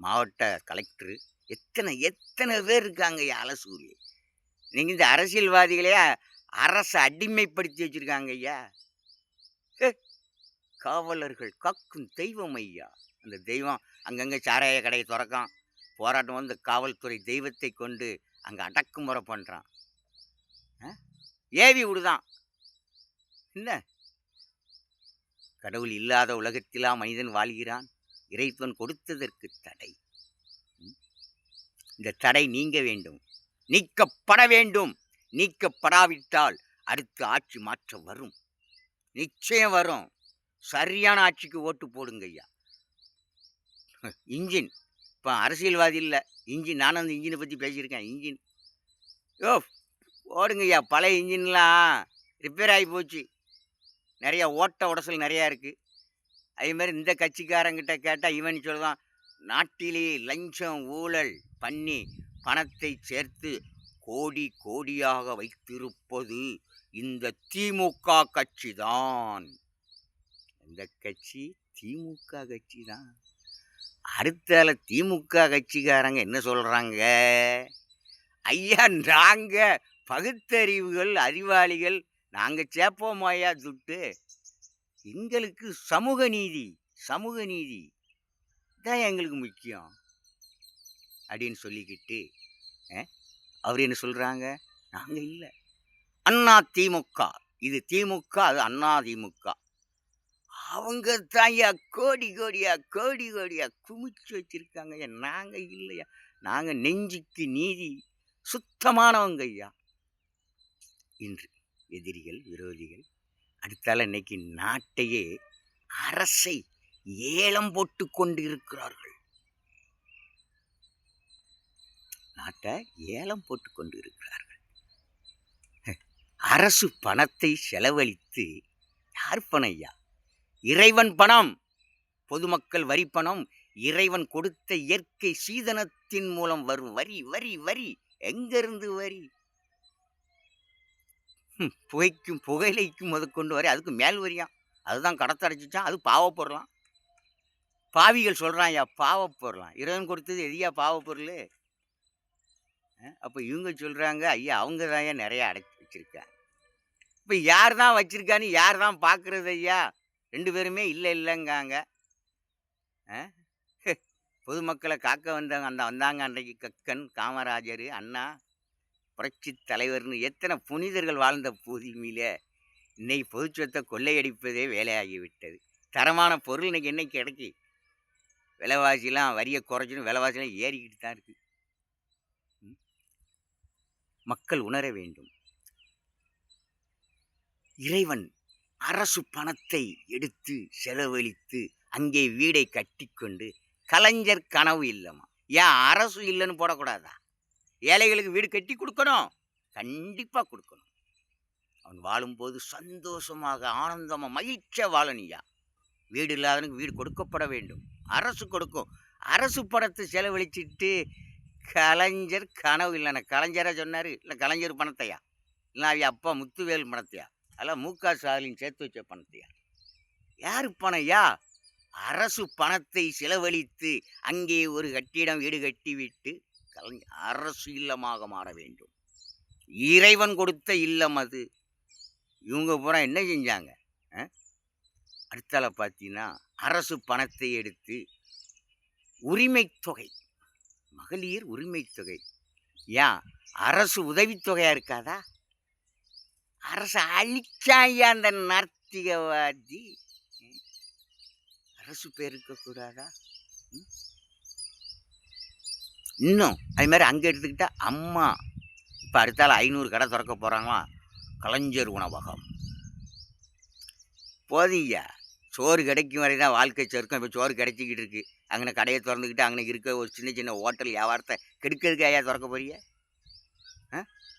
மாவட்ட கலெக்டரு, எத்தனை எத்தனை பேர் இருக்காங்க ஐயா அலசூரி. நீங்கள் இந்த அரசியல்வாதிகளே அரசை அடிமைப்படுத்தி வச்சுருக்காங்க ஐயா. காவலர்கள் காக்கும் தெய்வம் ஐயா. அந்த தெய்வம் அங்கங்கே சாராய கடையை திறக்கான், போராட்டம் வந்து காவல்துறை தெய்வத்தை கொண்டு அங்கே அடக்குமுறை பண்ணுறான், ஏவி விடுதான். என்ன கடவுள் இல்லாத உலகத்திலா மனிதன் வாழ்கிறான்? இறைவன் கொடுத்ததற்கு தடை. இந்த தடை நீங்க வேண்டும், நீக்கப்பட வேண்டும். நீக்கப்படாவிட்டால் அடுத்த ஆட்சி மாற்றம் வரும், நிச்சயம் வரும். சரியான ஆட்சிக்கு ஓட்டு போடுங்க ஐயா. இன்ஜின் இப்போ அரசியல்வாதி இல்லை, இன்ஜின். நானும் அந்த இன்ஜினை பற்றி பேசியிருக்கேன். இன்ஜின் ஓடுங்க ஐயா. பழைய இன்ஜின்லாம் ரிப்பேர் ஆகி போச்சு, நிறையா ஓட்ட உடசல் நிறையா இருக்குது. அதேமாதிரி இந்த கட்சிக்காரங்கிட்ட கேட்டால் இவன் சொல்லுதான், நாட்டிலே லஞ்சம் ஊழல் பண்ணி பணத்தை சேர்த்து கோடி கோடியாக வைத்திருப்பது இந்த திமுக கட்சி தான். இந்த கட்சி திமுக கட்சி தான். அடுத்தால திமுக கட்சிக்காரங்க என்ன சொல்கிறாங்க, ஐயா நாங்கள் பகுத்தறிவுகள் அறிவாளிகள், நாங்கள் சேப்போம் ஐயா துட்டு, எங்களுக்கு சமூக நீதி தான் எங்களுக்கு முக்கியம் அப்படின்னு சொல்லிக்கிட்டு அவர் என்ன சொல்கிறாங்க, நாங்கள் இல்லை அண்ணா திமுக, இது திமுக, அது அண்ணா திமுக. அவங்க தாயா கோடி கோடியா குமிச்சு வச்சிருக்காங்க. நாங்கள் இல்லையா, நாங்கள் நெஞ்சுக்கு நீதி சுத்தமானவங்க ஐயா. இன்று எதிரிகள் விரோதிகள் அடுத்தால இன்னைக்கு நாட்டையே அரசை ஏலம் போட்டு கொண்டு இருக்கிறார்கள். நாட்டை ஏலம் போட்டு கொண்டு இருக்கிறார்கள். அரசு பணத்தை செலவழித்து, யார் பணம் ஐயா? இறைவன் பணம், பொதுமக்கள் வரி பணம், இறைவன் கொடுத்த இயற்கை சீதனத்தின் மூலம் வரும் வரி வரி வரி. எங்கிருந்து வரி? புகையிலைக்கும் முதற்கொண்டு வரி, அதுக்கு மேல் வரியாம். அதுதான் கடத்த அடைச்சிச்சான், அது பாவப்பொருளாம். பாவிகள் சொல்கிறான் ஐயா பாவப்பொருளாம். இறைவன் கொடுத்தது எதையா பாவப்பொருள்? அப்போ இவங்க சொல்கிறாங்க ஐயா அவங்க தான் ஐயா நிறையா அடைச்சி வச்சுருக்காங்க. இப்போ யார் தான் வச்சுருக்கான்னு யார் தான் பார்க்குறது ஐயா? ரெண்டு பேருமே இல்லைங்காங்க. பொதுமக்களை காக்க வந்தாங்க அன்றைக்கு கக்கன், காமராஜர், அண்ணா, புரட்சி தலைவர்னு எத்தனை புனிதர்கள் வாழ்ந்த பூமியில இன்னைக்கு பொதுச்சொத்தை கொள்ளையடிப்பதே வேலையாகிவிட்டது. தரமான பொருள் இன்னைக்கு என்னைக்கு கிடைக்கி? விலைவாசிலாம் வரியை குறைச்சின்னு விலைவாசிலாம் ஏறிக்கிட்டு தான் இருக்கு. மக்கள் உணர வேண்டும். இறைவன் அரசு பணத்தை எடுத்து செலவழித்து அங்கே வீடை கட்டி கொண்டு, கலைஞர் கனவு இல்லைம்மா. ஏன் அரசு இல்லைன்னு போடக்கூடாதா? ஏழைகளுக்கு வீடு கட்டி கொடுக்கணும், கண்டிப்பாக கொடுக்கணும். அவன் வாழும்போது சந்தோஷமாக ஆனந்தமாக மகிழ்ச்சியாக வாழனியா. வீடு இல்லாதவனுக்கு வீடு கொடுக்கப்பட வேண்டும், அரசு கொடுக்கும். அரசு பணத்தை செலவழிச்சிட்டு கலைஞர் கனவு இல்லைண்ணா. கலைஞராக சொன்னார், இல்லை கலைஞர் பணத்தையா, இல்லை அவ அப்பா முத்துவேல் பணத்தையா, அதெல்லாம் முக ஸ்டாலின் சேர்த்து வச்ச பணத்தையா? யார் பணையா? அரசு பணத்தை செலவழித்து அங்கே ஒரு கட்டிடம் வீடு கட்டி விட்டு அரசு இல்லமாக மாற வேண்டும். இறைவன் கொடுத்த இல்லம் அது. இவங்க பூரா என்ன செஞ்சாங்க? அடுத்தால பார்த்தீங்கன்னா அரசு பணத்தை எடுத்து உரிமை தொகை, மகளிர் உரிமை தொகை, ஏன் அரசு உதவித்தொகையா இருக்காதா? அரசு அழிச்சாயா அந்த நார்த்திகவாதி? அரசு பேர் இருக்கக்கூடாதா? இன்னும் அது மாதிரி அங்கே எடுத்துக்கிட்டா அம்மா இப்போ அடுத்தால 500 கடை திறக்க போகிறாங்களா? கலைஞர் உணவகம் போதியா, சோறு கிடைக்கும் வரை தான் வாழ்க்கை சேர்க்கும். இப்போ சோறு கிடைச்சிக்கிட்டு இருக்கு, அங்கே கடையை திறந்துக்கிட்டு அங்கே இருக்க ஒரு சின்ன சின்ன ஹோட்டல் வியாபாரத்தை கெடுக்கிறதுக்கு ஐயா திறக்க போறிய?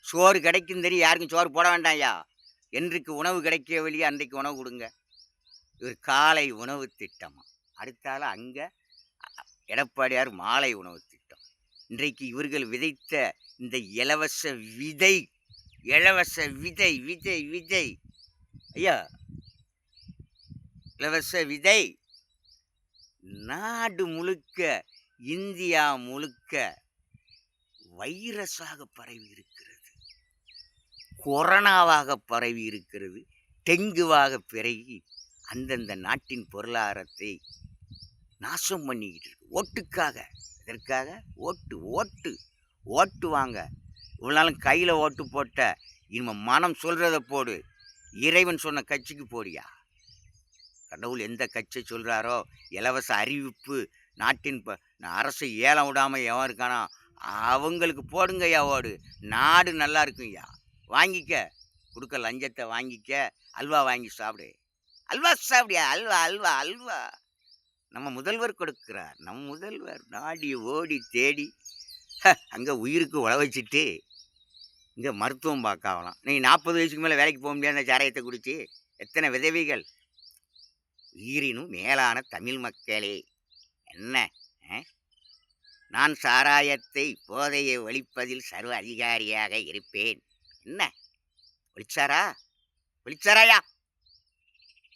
சோறு கிடைக்கும் தெரியும், யாருக்கும் சோறு போட வேண்டாம் ஐயா. என்றைக்கு உணவு கிடைக்க வெளியே அன்றைக்கு உணவு கொடுங்க. ஒரு காலை உணவு திட்டமா? அடுத்தால அங்கே எடப்பாடியார் மாலை உணவு திட்டம். இன்றைக்கு இவர்கள் விதைத்த இந்த இலவச விதை விதை விதை விதை ஐயா, இலவச விதை நாடு முழுக்க, இந்தியா முழுக்க வைரஸாக பரவி இருக்கிறது, கொரோனாவாக பரவி இருக்கிறது, டெங்குவாக பிறகி அந்தந்த நாட்டின் பொருளாதாரத்தை நாசம் பண்ணிக்கிட்டு இருக்கு. ஓட்டுக்காக. இதற்காக ஓட்டு ஓட்டு ஓட்டு வாங்க. இவ்வளோ நாளும் கையில் ஓட்டு போட்ட, இனிமே மனம் சொல்கிறத போடு. இறைவன் சொன்ன கட்சிக்கு போடியா. கடவுள் எந்த கட்சியை சொல்கிறாரோ, இலவச அறிவிப்பு, நாட்டின் அரசு ஏலம் விடாமல் எவன் இருக்கானோ அவங்களுக்கு போடுங்கய்யா ஓடு. நாடு நல்லா இருக்குங்கய்யா. வாங்கிக்க, கொடுக்க லஞ்சத்தை வாங்கிக்க, அல்வா வாங்கி சாப்பிடு. அல்வா சாப்பிடியா? அல்வா அல்வா அல்வா நம்ம முதல்வர் கொடுக்குறார். நம்ம முதல்வர் நாடி ஓடி தேடி அங்கே உயிருக்கு உழ வச்சுட்டு இங்கே மருத்துவம் பார்க்கலாம். நீங்கள் 40 வயசுக்கு மேலே வேலைக்கு போக முடியாது அந்த சாராயத்தை குடிச்சு. எத்தனை விதவைகள். உயிரினும் மேலான தமிழ் மக்களே, என்ன நான் சாராயத்தை போதையை ஒழிப்பதில் சர்வ அதிகாரியாக இருப்பேன். என்ன ஒழிச்சாரா? ஒழிச்சாராயா?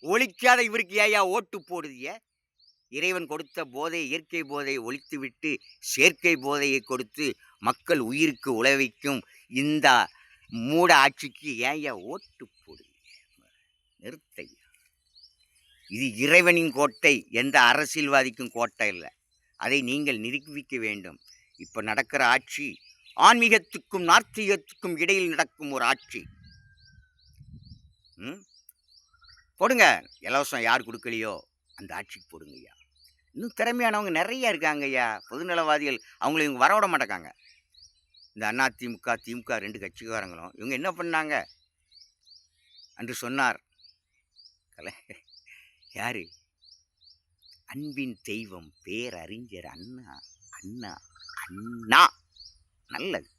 ஒழிக்காத இவருக்கு ஏயா ஓட்டு போடுதிய? இறைவன் கொடுத்த போதை, இயற்கை போதையை ஒழித்து விட்டு செயற்கை போதையை கொடுத்து மக்கள் உயிருக்கு உழவைக்கும் இந்த மூட ஆட்சிக்கு ஏயா ஓட்டு போடுதிய? நிறுத்தையா. இது இறைவனின் கோட்டை, எந்த அரசியல்வாதிக்கும் கோட்டை இல்லை. அதை நீங்கள் நிரூபிக்க வேண்டும். இப்போ நடக்கிற ஆட்சி ஆன்மீகத்துக்கும் நாத்திகத்துக்கும் இடையில் நடக்கும் ஒரு ஆட்சி. போடுங்க. இலவசம் யார் கொடுக்கலையோ அந்த ஆட்சிக்கு போடுங்க ஐயா. இன்னும் திறமையானவங்க நிறைய இருக்காங்க ஐயா. பொதுநலவாதிகள் அவங்கள இவங்க வரவிட மாட்டேங்காங்க. இந்த அதிமுக, திமுக 2 கட்சிக்காரங்களும் இவங்க என்ன பண்ணாங்க அன்று சொன்னார் யாரு? அன்பின் தெய்வம் பேரறிஞர் அண்ணா. அண்ணா அண்ணா நல்லது.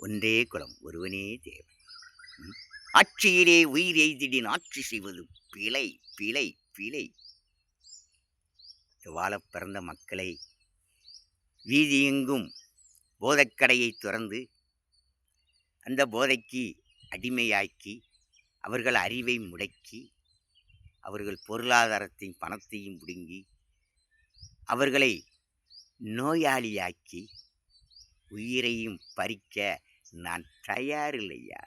ஒன்றே குலம் ஒருவனே தேவன். ஆட்சியிலே உயிர் எய்திடின் ஆட்சி செய்வது பிழை பிழை பிழை. வாழ பிறந்த மக்களை வீதியெங்கும் போதைக்கடையை திறந்து அந்த போதைக்கு அடிமையாக்கி அவர்கள் அறிவை முடக்கி அவர்கள் பொருளாதாரத்தையும் பணத்தையும் பிடுங்கி அவர்களை நோயாளியாக்கி உயிரையும் பறிக்க நான் தயாரில்லையா.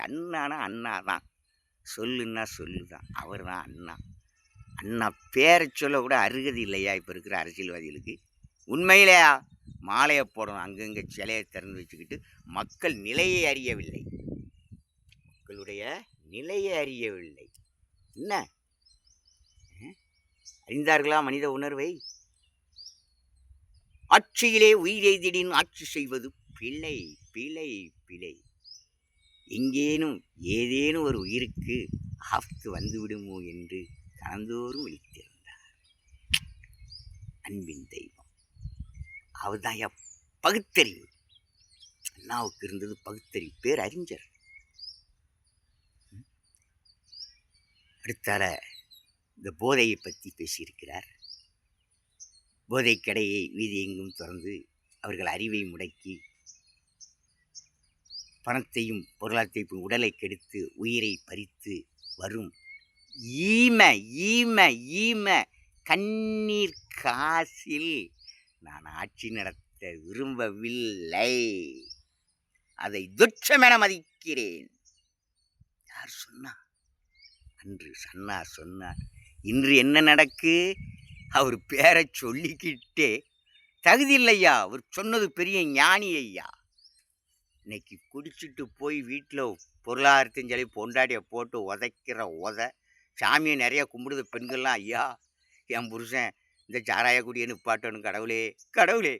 அண்ணானா அண்ணா தான், சொல்லுன்னா சொல்லுதான். அவர் தான் அண்ணா. அண்ணா பேரை சொல்ல கூட அருகதி இல்லையா இப்போ இருக்கிற அரசியல்வாதிகளுக்கு? உண்மையிலேயா மாலையை போடணும். அங்கங்கே சிலையை திறந்து வச்சுக்கிட்டு மக்கள் நிலையை அறியவில்லை. மக்களுடைய நிலையை அறியவில்லை. என்ன அறிந்தார்களா மனித உணர்வை? ஆட்சியிலே உயிரெய்திடின் ஆட்சி செய்வது பிழை பிழை பிழை. எங்கேனும் ஏதேனும் ஒரு உயிருக்கு ஆபத்து வந்துவிடுமோ என்று கலந்தோறும் விழித்திருந்தார். அன்பின் தெய்வம் அவர்தான் பகுத்தறிவு. அண்ணாவுக்கு இருந்தது பகுத்தறிவு, பேர் அறிஞர். அடுத்தால இந்த போதையை பற்றி பேசியிருக்கிறார். போதைக்கடையை வீதி எங்கும் திறந்து அவர்கள் அறிவை முடக்கி பணத்தையும் பொருளாதாரத்தையும் உடலை கெடுத்து உயிரை பறித்து வரும் ஈம ஈம ஈம கண்ணீர் காசில் நான் ஆட்சி நடத்த விரும்பவில்லை. அதை துச்சமென மதிக்கிறேன். யார் சொன்னார்? அன்று சன்னார் சொன்னார். இன்று என்ன நடக்கு? அவர் பேரை சொல்லிக்கிட்டே தகுதி இல்லையா. அவர் சொன்னது பெரிய ஞானி ஐயா. இன்னைக்கு குடிச்சிட்டு போய் வீட்டில் பொருளாதாரத்தையும் சொல்லி பொண்டாடியை போட்டு உதைக்கிற சாமியை நிறைய கும்பிடுத பெண்கள்லாம், ஐயா என் புருஷன் இந்த சாராய குடியை நிப்பாட்டணும் கடவுளே கடவுளே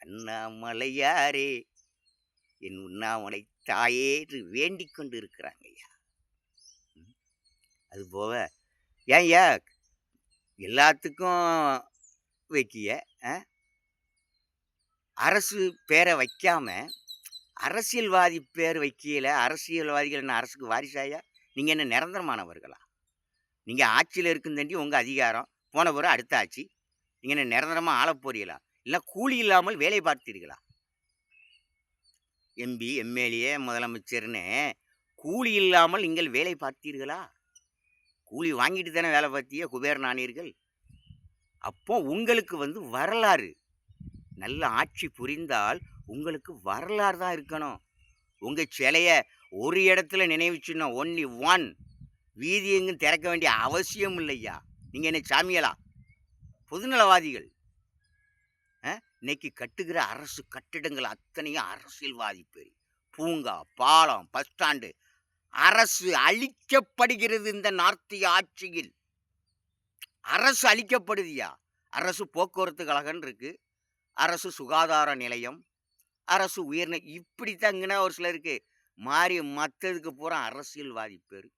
அண்ணாமலையாரே என் உண்ணாமலை தாயே என்று வேண்டிக் கொண்டு இருக்கிறாங்க ஐயா. அதுபோக ஏன் ஐயா எல்லாத்துக்கும் வைக்கிய அரசு பேரை வைக்காம அரசியல்வாதி பேர் வைக்கல. அரசியல்வாதிகள் என்ன அரசுக்கு வாரிசாயா? நீங்கள் என்ன நிரந்தரமானவர்களா? நீங்கள் ஆட்சியில் இருக்குந்தண்டி உங்கள் அதிகாரம் போன பிறகு அடுத்த ஆட்சி. நீங்கள் என்ன நிரந்தரமாக ஆள போறீங்களா? இல்லை கூலி இல்லாமல் வேலை பார்த்தீர்களா? எம்பி எம்எல்ஏ முதலமைச்சர்னு கூலி இல்லாமல் நீங்கள் வேலை பார்த்தீர்களா? கூலி வாங்கிட்டு தானே வேலை பார்த்திய குபேரன் ஆனீர்கள். அப்போ உங்களுக்கு வரலாறு, நல்ல ஆட்சி புரிந்தால் உங்களுக்கு வரலாறு தான் இருக்கணும். உங்கள் சிலைய ஒரு இடத்துல நினைவு சின்னம் ஒன்லி ஒன், வீதி எங்கும் திறக்க வேண்டிய அவசியம் இல்லையா? நீங்கள் என்ன சாமியலா? பொதுநலவாதிகள். இன்னைக்கு கட்டுகிற அரசு கட்டிடங்கள் அத்தனையும் அரசியல்வாதி பேர். பூங்கா, பாலம், பஸ் ஸ்டாண்டு, அரசு அழிக்கப்படுகிறது. இந்த நார்த்திய ஆட்சியில் அரசு அழிக்கப்படுதியா? அரசு போக்குவரத்து கழகம் இருக்கு, அரசு சுகாதார நிலையம், அரசு உயர்நிலை, இப்படித்தாங்கன்னா ஒரு சிலருக்கு மாறி மற்றதுக்கு பூரா அரசியல்வாதி பேர்.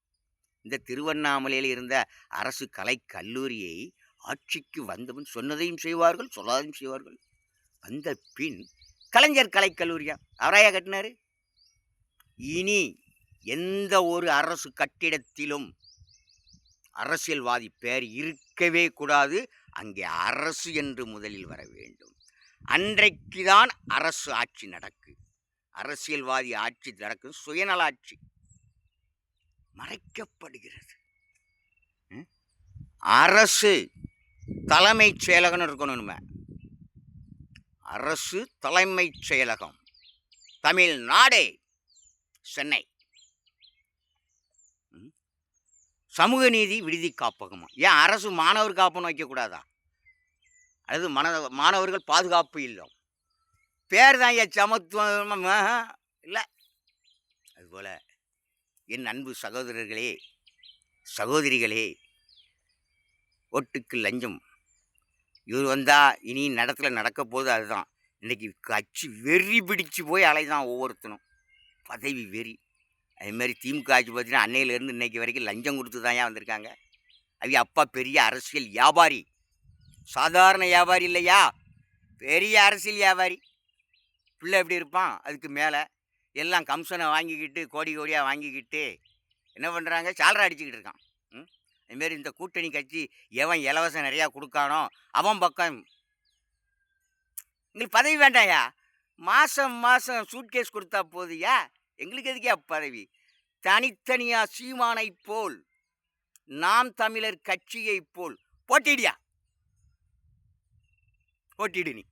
இந்த திருவண்ணாமலையில் இருந்த அரசு கலை கல்லூரியை ஆட்சிக்கு வந்தவன் சொன்னதையும் செய்வார்கள், சொல்லாதையும் செய்வார்கள். வந்த பின் கலைஞர் கலைக்கல்லூரியா அவராயா கட்டினாரு? இனி எந்த ஒரு அரசு கட்டிடத்திலும் அரசியல்வாதி பேர் இருக்கவே கூடாது. அங்கே அரசு என்று முதலில் வர வேண்டும். அன்றைக்குதான் அரசு ஆட்சி நடக்கு, அரசியல்வாதி ஆட்சி நடக்கும். சுயநலாட்சி மறைக்கப்படுகிறது. அரசு தலைமைச் செயலகம் இருக்கணும். அரசு தலைமைச் செயலகம் தமிழ்நாடே, சென்னை. சமூக நீதி விடுதி காப்பகமா? ஏன் அரசு மாணவர் காப்பகம் வைக்கக்கூடாதா? அல்லது மாணவர்கள் பாதுகாப்பு இல்லம் பேர் தான் ஏன் சமத்துவம் இல்லை? அதுபோல் என் அன்பு சகோதரர்களே, சகோதரிகளே, ஓட்டுக்கு லஞ்சம் இவர் வந்தால் இனி நடத்தில் நடக்க போது அதுதான். இன்றைக்கி கட்சி வெறி பிடிச்சு போய் அலைதான் ஒவ்வொருத்தனும், பதவி வெறி. அதுமாரி திமுக ஆட்சி பார்த்தீங்கன்னா அன்னையிலேருந்து இன்றைக்கி வரைக்கும் லஞ்சம் கொடுத்து தான் ஏன் வந்திருக்காங்க. அவங்க அப்பா பெரிய அரசியல் வியாபாரி, சாதாரண வியாபாரி இல்லையா, பெரிய அரசியல் வியாபாரி. பிள்ளை எப்படி இருப்பான், அதுக்கு மேலே எல்லாம் கம்சனை வாங்கிக்கிட்டு கோடி கோடியாக வாங்கிக்கிட்டு என்ன பண்ணுறாங்க, சாலரை அடிச்சுக்கிட்டு இருக்கான். அதுமாரி இந்த கூட்டணி கட்சி எவன் இலவசம் நிறையா கொடுக்கானோ அவன் பக்கம். எங்களுக்கு பதவி வேண்டாயா, மாதம் மாதம் சூட்கேஸ் கொடுத்தா போதியா, எங்களுக்கு எதுக்கே பதவி? தனித்தனியாக சீமானை போல், நாம் தமிழர் கட்சியை போல் போட்டிடியா, போட்டிடு, நீ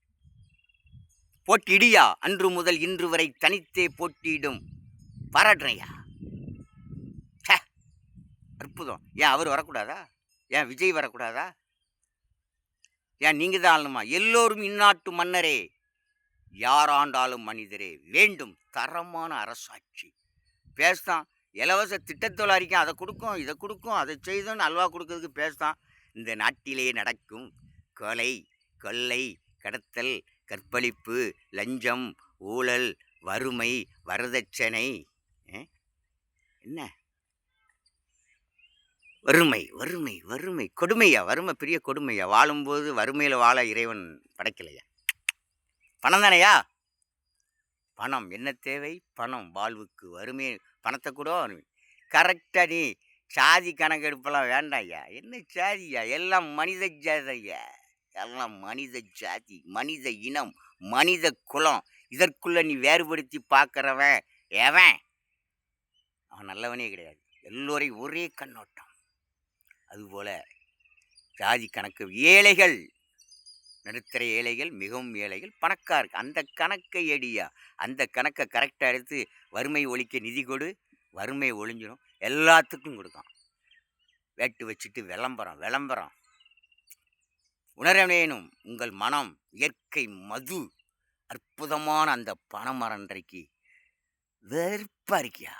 போட்டிடியா. அன்று முதல் இன்று வரை தனித்தே போட்டியிடும் பாராட்டுறையா, அற்புதம். ஏன் அவர் வரக்கூடாதா? ஏன் விஜய் வரக்கூடாதா? ஏன் நீங்கள் தான் ஆளணுமா? எல்லோரும் இந்நாட்டு மன்னரே, யாராண்டாலும் மனிதரே, வேண்டும் தரமான அரசாட்சி. பேசுதான் இலவச திட்டத்தோடு அறிக்கை, அதை கொடுக்கும் இதை கொடுக்கும் அதை செய்தோன்னு அல்வா கொடுக்கறதுக்கு பேசுதான். இந்த நாட்டிலே நடக்கும் கொலை, கொள்ளை, கடத்தல், கற்பழிப்பு, லஞ்சம், ஊழல், வறுமை, வரதட்சணை, என்ன வறுமை வறுமை வறுமை கொடுமையா? வறுமை பெரிய கொடுமையா? வாழும்போது வறுமையில் வாழ இறைவன் படைக்கலையா? பணம் தானையா? பணம் என்ன தேவை? பணம் வாழ்வுக்கு. வறுமை பணத்தை கூட கரெக்டாக. நீ சாதி கணக்கெடுப்பெல்லாம் வேண்டாம்யா. என்ன சாதியா? எல்லாம் மனித ஜாதியா, எல்லாம் மனித ஜாதி, மனித இனம், மனித குலம். இதற்குள்ளே நீ வேறுபடுத்தி பார்க்குறவன் எவன்? அவன் நல்லவனே கிடையாது. எல்லோரையும் ஒரே கண்ணோட்டம். அதுபோல் ஜாதி கணக்கு, ஏழைகள், நடுத்தர ஏழைகள், மிகவும் ஏழைகள், பணக்காரர்கள், அந்த கணக்கை எடியா. அந்த கணக்கை கரெக்டாக எடுத்து வறுமை ஒழிக்க நிதி கொடு, வறுமை ஒழிஞ்சிடும். எல்லாத்துக்கும் கொடுக்கான். வேட்டு வச்சுட்டு விளம்பரம் விளம்பரம். உணர வேணும் உங்கள் மனம், இயற்கை மது, அற்புதமான அந்த பனைமரன்றைக்கு வெறுப்பாக இருக்கியா?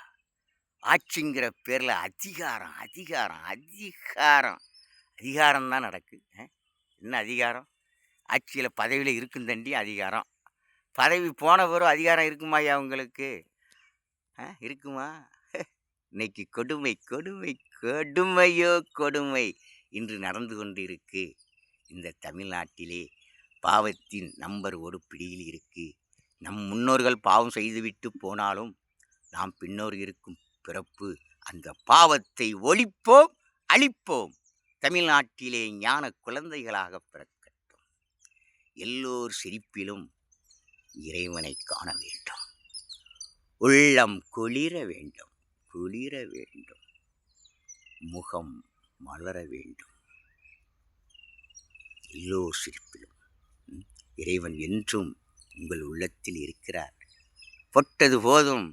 ஆட்சிங்கிற பேரில் அதிகாரம் அதிகாரம் அதிகாரம் அதிகாரம் தான் நடக்கு. என்ன அதிகாரம்? ஆட்சியில் பதவியில் இருக்கும் தண்டி அதிகாரம். பதவி போன பிறகு அதிகாரம் இருக்குமாயா உங்களுக்கு? இருக்குமா? இன்னைக்கு கொடுமை கொடுமை கொடுமையோ கொடுமை இன்று நடந்து கொண்டு இருக்கு. இந்த தமிழ்நாட்டிலே பாவத்தின் நம்பர் ஒரு பிடியில் இருக்கு. நம் முன்னோர்கள் பாவம் செய்துவிட்டு போனாலும் நாம் பின்னோர் இருக்கும் பிறப்பு அந்த பாவத்தை ஒழிப்போம், அழிப்போம். தமிழ்நாட்டிலே ஞான குழந்தைகளாக பிறக்கட்டும். எல்லோர் சிரிப்பிலும் இறைவனை காண வேண்டும். உள்ளம் குளிர வேண்டும், குளிர வேண்டும். முகம் மலர வேண்டும். எல்லோர் சிரிப்பிலும் இறைவன் என்றும் உங்கள் உள்ளத்தில் இருக்கிறார். பொட்டது போதும்.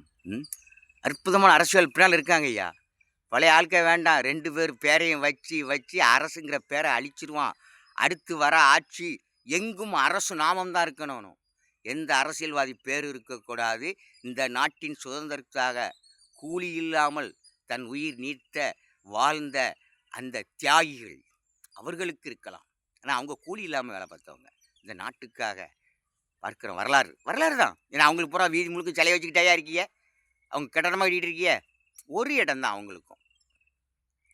அற்புதமான அரசியல் பின்னால் இருக்காங்க ஐயா. பழைய ஆட்கள் வேண்டாம். 2 பேர் பேரையும் வச்சு அரசுங்கிற பேரை அழிச்சிருவான். அடுத்து வர ஆட்சி எங்கும் அரசு நாமம்தான் இருக்கணும். எந்த அரசியல்வாதி பேர் இருக்கக்கூடாது. இந்த நாட்டின் சுதந்திரத்துக்காக கூலி இல்லாமல் தன் உயிர் நீத்த வாழ்ந்த அந்த தியாகிகள் அவர்களுக்கு இருக்கலாம். ஆனால் அவங்க கூலி இல்லாமல் வேலை பார்த்தவங்க இந்த நாட்டுக்காக பார்க்குற வரலாறு தான். ஏன்னா அவங்களுக்கு பூரா வீதி முழுக்க சிலையை வச்சுக்கிட்டே இருக்கீங்க. அவங்க கட்டணமாக கட்டிகிட்டு இருக்கீங்க. ஒரு இடம்தான் அவங்களுக்கும்.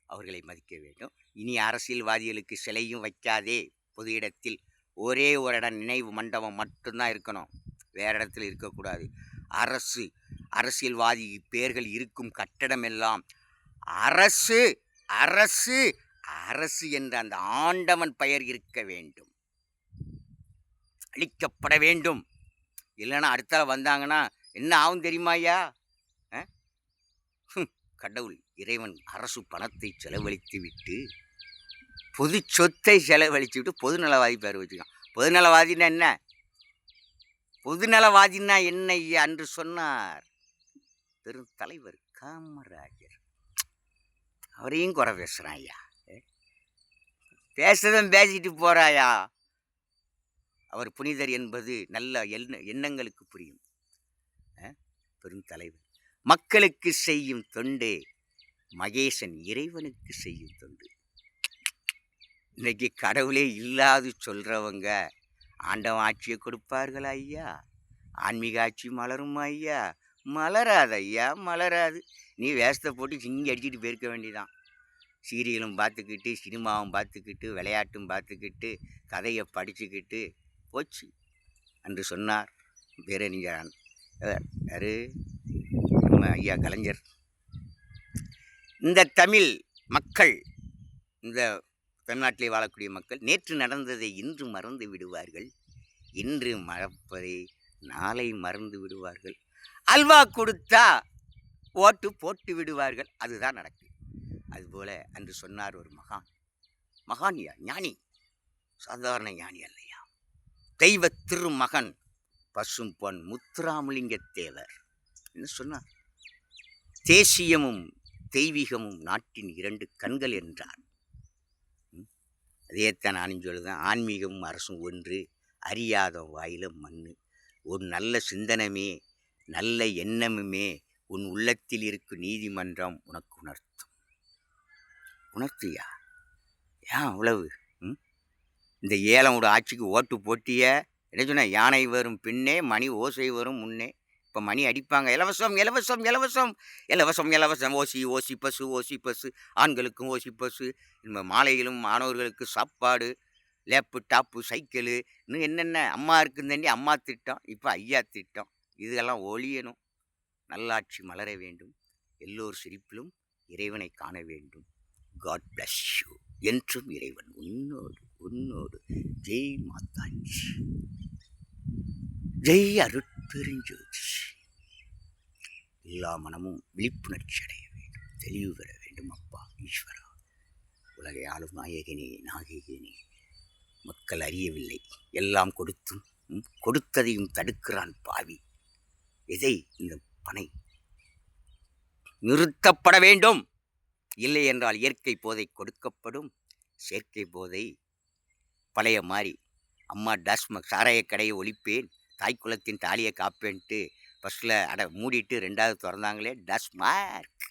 அவர்களை மதிக்க வேண்டும். இனி அரசியல்வாதிகளுக்கு சிலையும் வைக்காதே. பொது இடத்தில் ஒரே ஒரு இடம் நினைவு மண்டபம் மட்டும்தான் இருக்கணும். வேறு இடத்துல இருக்கக்கூடாது. அரசியல்வாதி பெயர்கள் இருக்கும் கட்டடம் எல்லாம் அரசு அரசு அரசு என்ற அந்த ஆண்டவன் பெயர் இருக்க வேண்டும், அழிக்கப்பட வேண்டும். இல்லைன்னா அடுத்த வந்தாங்கன்னா என்ன ஆகும் தெரியுமா ஐயா? கடவுள் இறைவன் அரசு பணத்தை செலவழித்து விட்டு பொது சொத்தை செலவழித்து விட்டு பொதுநலவாதி பேர் வச்சுக்கான். பொதுநலவாதின்னா என்ன? பொதுநலவாதின்னா என்ன ஐயா அன்று சொன்னார் பெரும் தலைவர் காமராஜர். அவரையும் குறை பேசுகிறான் ஐயா. பேசுறதும் பேசிட்டு போறாயா. அவர் புனிதர் என்பது நல்ல எண்ணங்களுக்கு புரியும். பெரும் தலைவர் மக்களுக்கு செய்யும் தொண்டு, மகேசன் இறைவனுக்கு செய்யும் தொண்டு. இன்னைக்கு கடவுளே இல்லாது சொல்றவங்க ஆண்டவன் ஆட்சியை கொடுப்பார்கள் ஐயா? ஆன்மீக ஆட்சி மலரும் ஐயா? மலராது ஐயா, மலராது. நீ வேஷத்தை போட்டு சிங்கி அடிச்சுட்டு போயிருக்க வேண்டியதான். சீரியலும் பார்த்துக்கிட்டு, சினிமாவும் பார்த்துக்கிட்டு, விளையாட்டும் பார்த்துக்கிட்டு, கதையை படிச்சுக்கிட்டு போச்சு என்று சொன்னார் பேரறிஞர் யாரு? நம்ம ஐயா கலைஞர். இந்த தமிழ் மக்கள், இந்த தமிழ்நாட்டிலே வாழக்கூடிய மக்கள் நேற்று நடந்ததை இன்று மறந்து விடுவார்கள். இன்று மறப்பதை நாளை மறந்து விடுவார்கள். அல்வா கொடுத்தா ஓட்டு போட்டு விடுவார்கள். அதுதான் நடக்குது. அதுபோல அன்று சொன்னார் ஒரு மகான் ஞானி, சாதாரண ஞானி அல்லையா, தெய்வ திருமகன் பசும் பொன் முத்துராமலிங்க தேவர் என்ன சொன்னார்? தேசியமும் தெய்வீகமும் நாட்டின் 2 கண்கள் என்றார். அதையத்தான் நானும் சொல்லுதான். ஆன்மீகமும் அரசும் ஒன்று, அறியாத வாயில மண்ணு. ஒரு நல்ல சிந்தனமே, நல்ல எண்ணமுமே உன் உள்ளத்தில் இருக்கும் நீதிமன்றம் உனக்கு உணர்த்தியா? ஏன் அவ்வளவு? இந்த ஏழமோட ஆட்சிக்கு ஓட்டு போட்டிய என்ன சொன்ன? யானை வரும் பின்னே மணி ஓசை வரும் முன்னே. இப்போ மணி அடிப்பாங்க, இலவசம் இலவசம் இலவசம் இலவசம் இலவசம், ஓசி பசு, ஆண்களுக்கும் ஓசி பசு, இந்த மாலைகளும் மாணவர்களுக்கு சாப்பாடு, லேப்டாப்பு, சைக்கிளு, இன்னும் என்னென்ன அம்மா இருக்குந்தண்டி அம்மா திட்டம், இப்போ ஐயா திட்டம். இதெல்லாம் ஒழியணும். நல்லாட்சி மலர வேண்டும். எல்லோர் சிரிப்பிலும் இறைவனை காண வேண்டும். God bless you. என்றும் இறைவன் உன்னோடு. ஜெய் மாதாஜி, ஜெய் அருட்பெருஞ்சோதி. எல்லா மனமும் விழிப்புணர்ச்சி அடைய வேண்டும், தெளிவு பெற வேண்டும். அப்பா ஈஸ்வரா, உலகை ஆளும் நாயகனே, மக்கள் அறியவில்லை, எல்லாம் கொடுத்ததையும் தடுக்கிறான் பாவி. எதை? இந்த பனை நிறுத்தப்பட வேண்டும். இல்லை என்றால் இயற்கை போதை கொடுக்கப்படும். செயற்கை போதை பழைய மாதிரி அம்மா டாஸ்மாக் சாராய கடையை ஒழிப்பேன், தாய் குலத்தின் தாலியை காப்பேன்ட்டு ஃபஸ்ட்டில் மூடிட்டு 2வது திறந்தாங்களே டாஸ்மார்க்.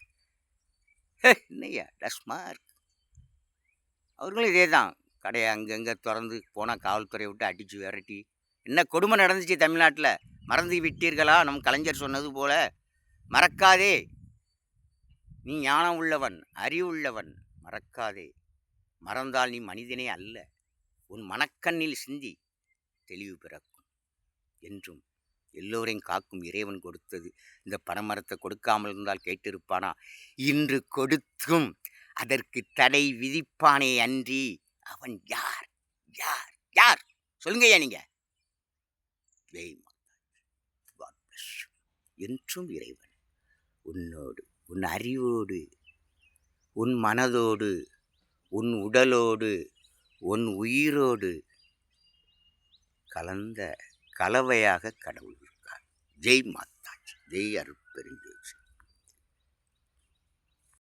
என்னையா டாஸ்மார்க்? அவர்களும் இதே தான். கடையை அங்கங்கே திறந்து போனால் காவல்துறையை விட்டு அடித்து விரட்டி என்ன கொடுமை நடந்துச்சு தமிழ்நாட்டில். மறந்து விட்டீர்களா? நம் கலைஞர் சொன்னது போல மறக்காதே. நீ ஞானம் உள்ளவன், அறிவுள்ளவன், மறக்காதே. மறந்தால் நீ மனிதனே அல்ல. உன் மனக்கண்ணில் சிந்தி தெளிவு பிறக்கும். என்றும் எல்லோரையும் காக்கும் இறைவன் கொடுத்தது. இந்த பனைமரத்தை கொடுக்காமல் இருந்தால் கேட்டிருப்பானா? இன்று கொடுத்தும் அதற்கு தடை விதிப்பானே அன்றி அவன் யார் யார் யார்? சொல்லுங்கய்யா நீங்க. என்றும் இறைவன் உன்னோடு, உன் அறிவோடு, உன் மனதோடு, உன் உடலோடு உன் உயிரோடு கலந்த கலவையாக கடவுள் இருக்கார். ஜெய் மாதாஜி, ஜெய் அருட்பெருஞ்சோதி.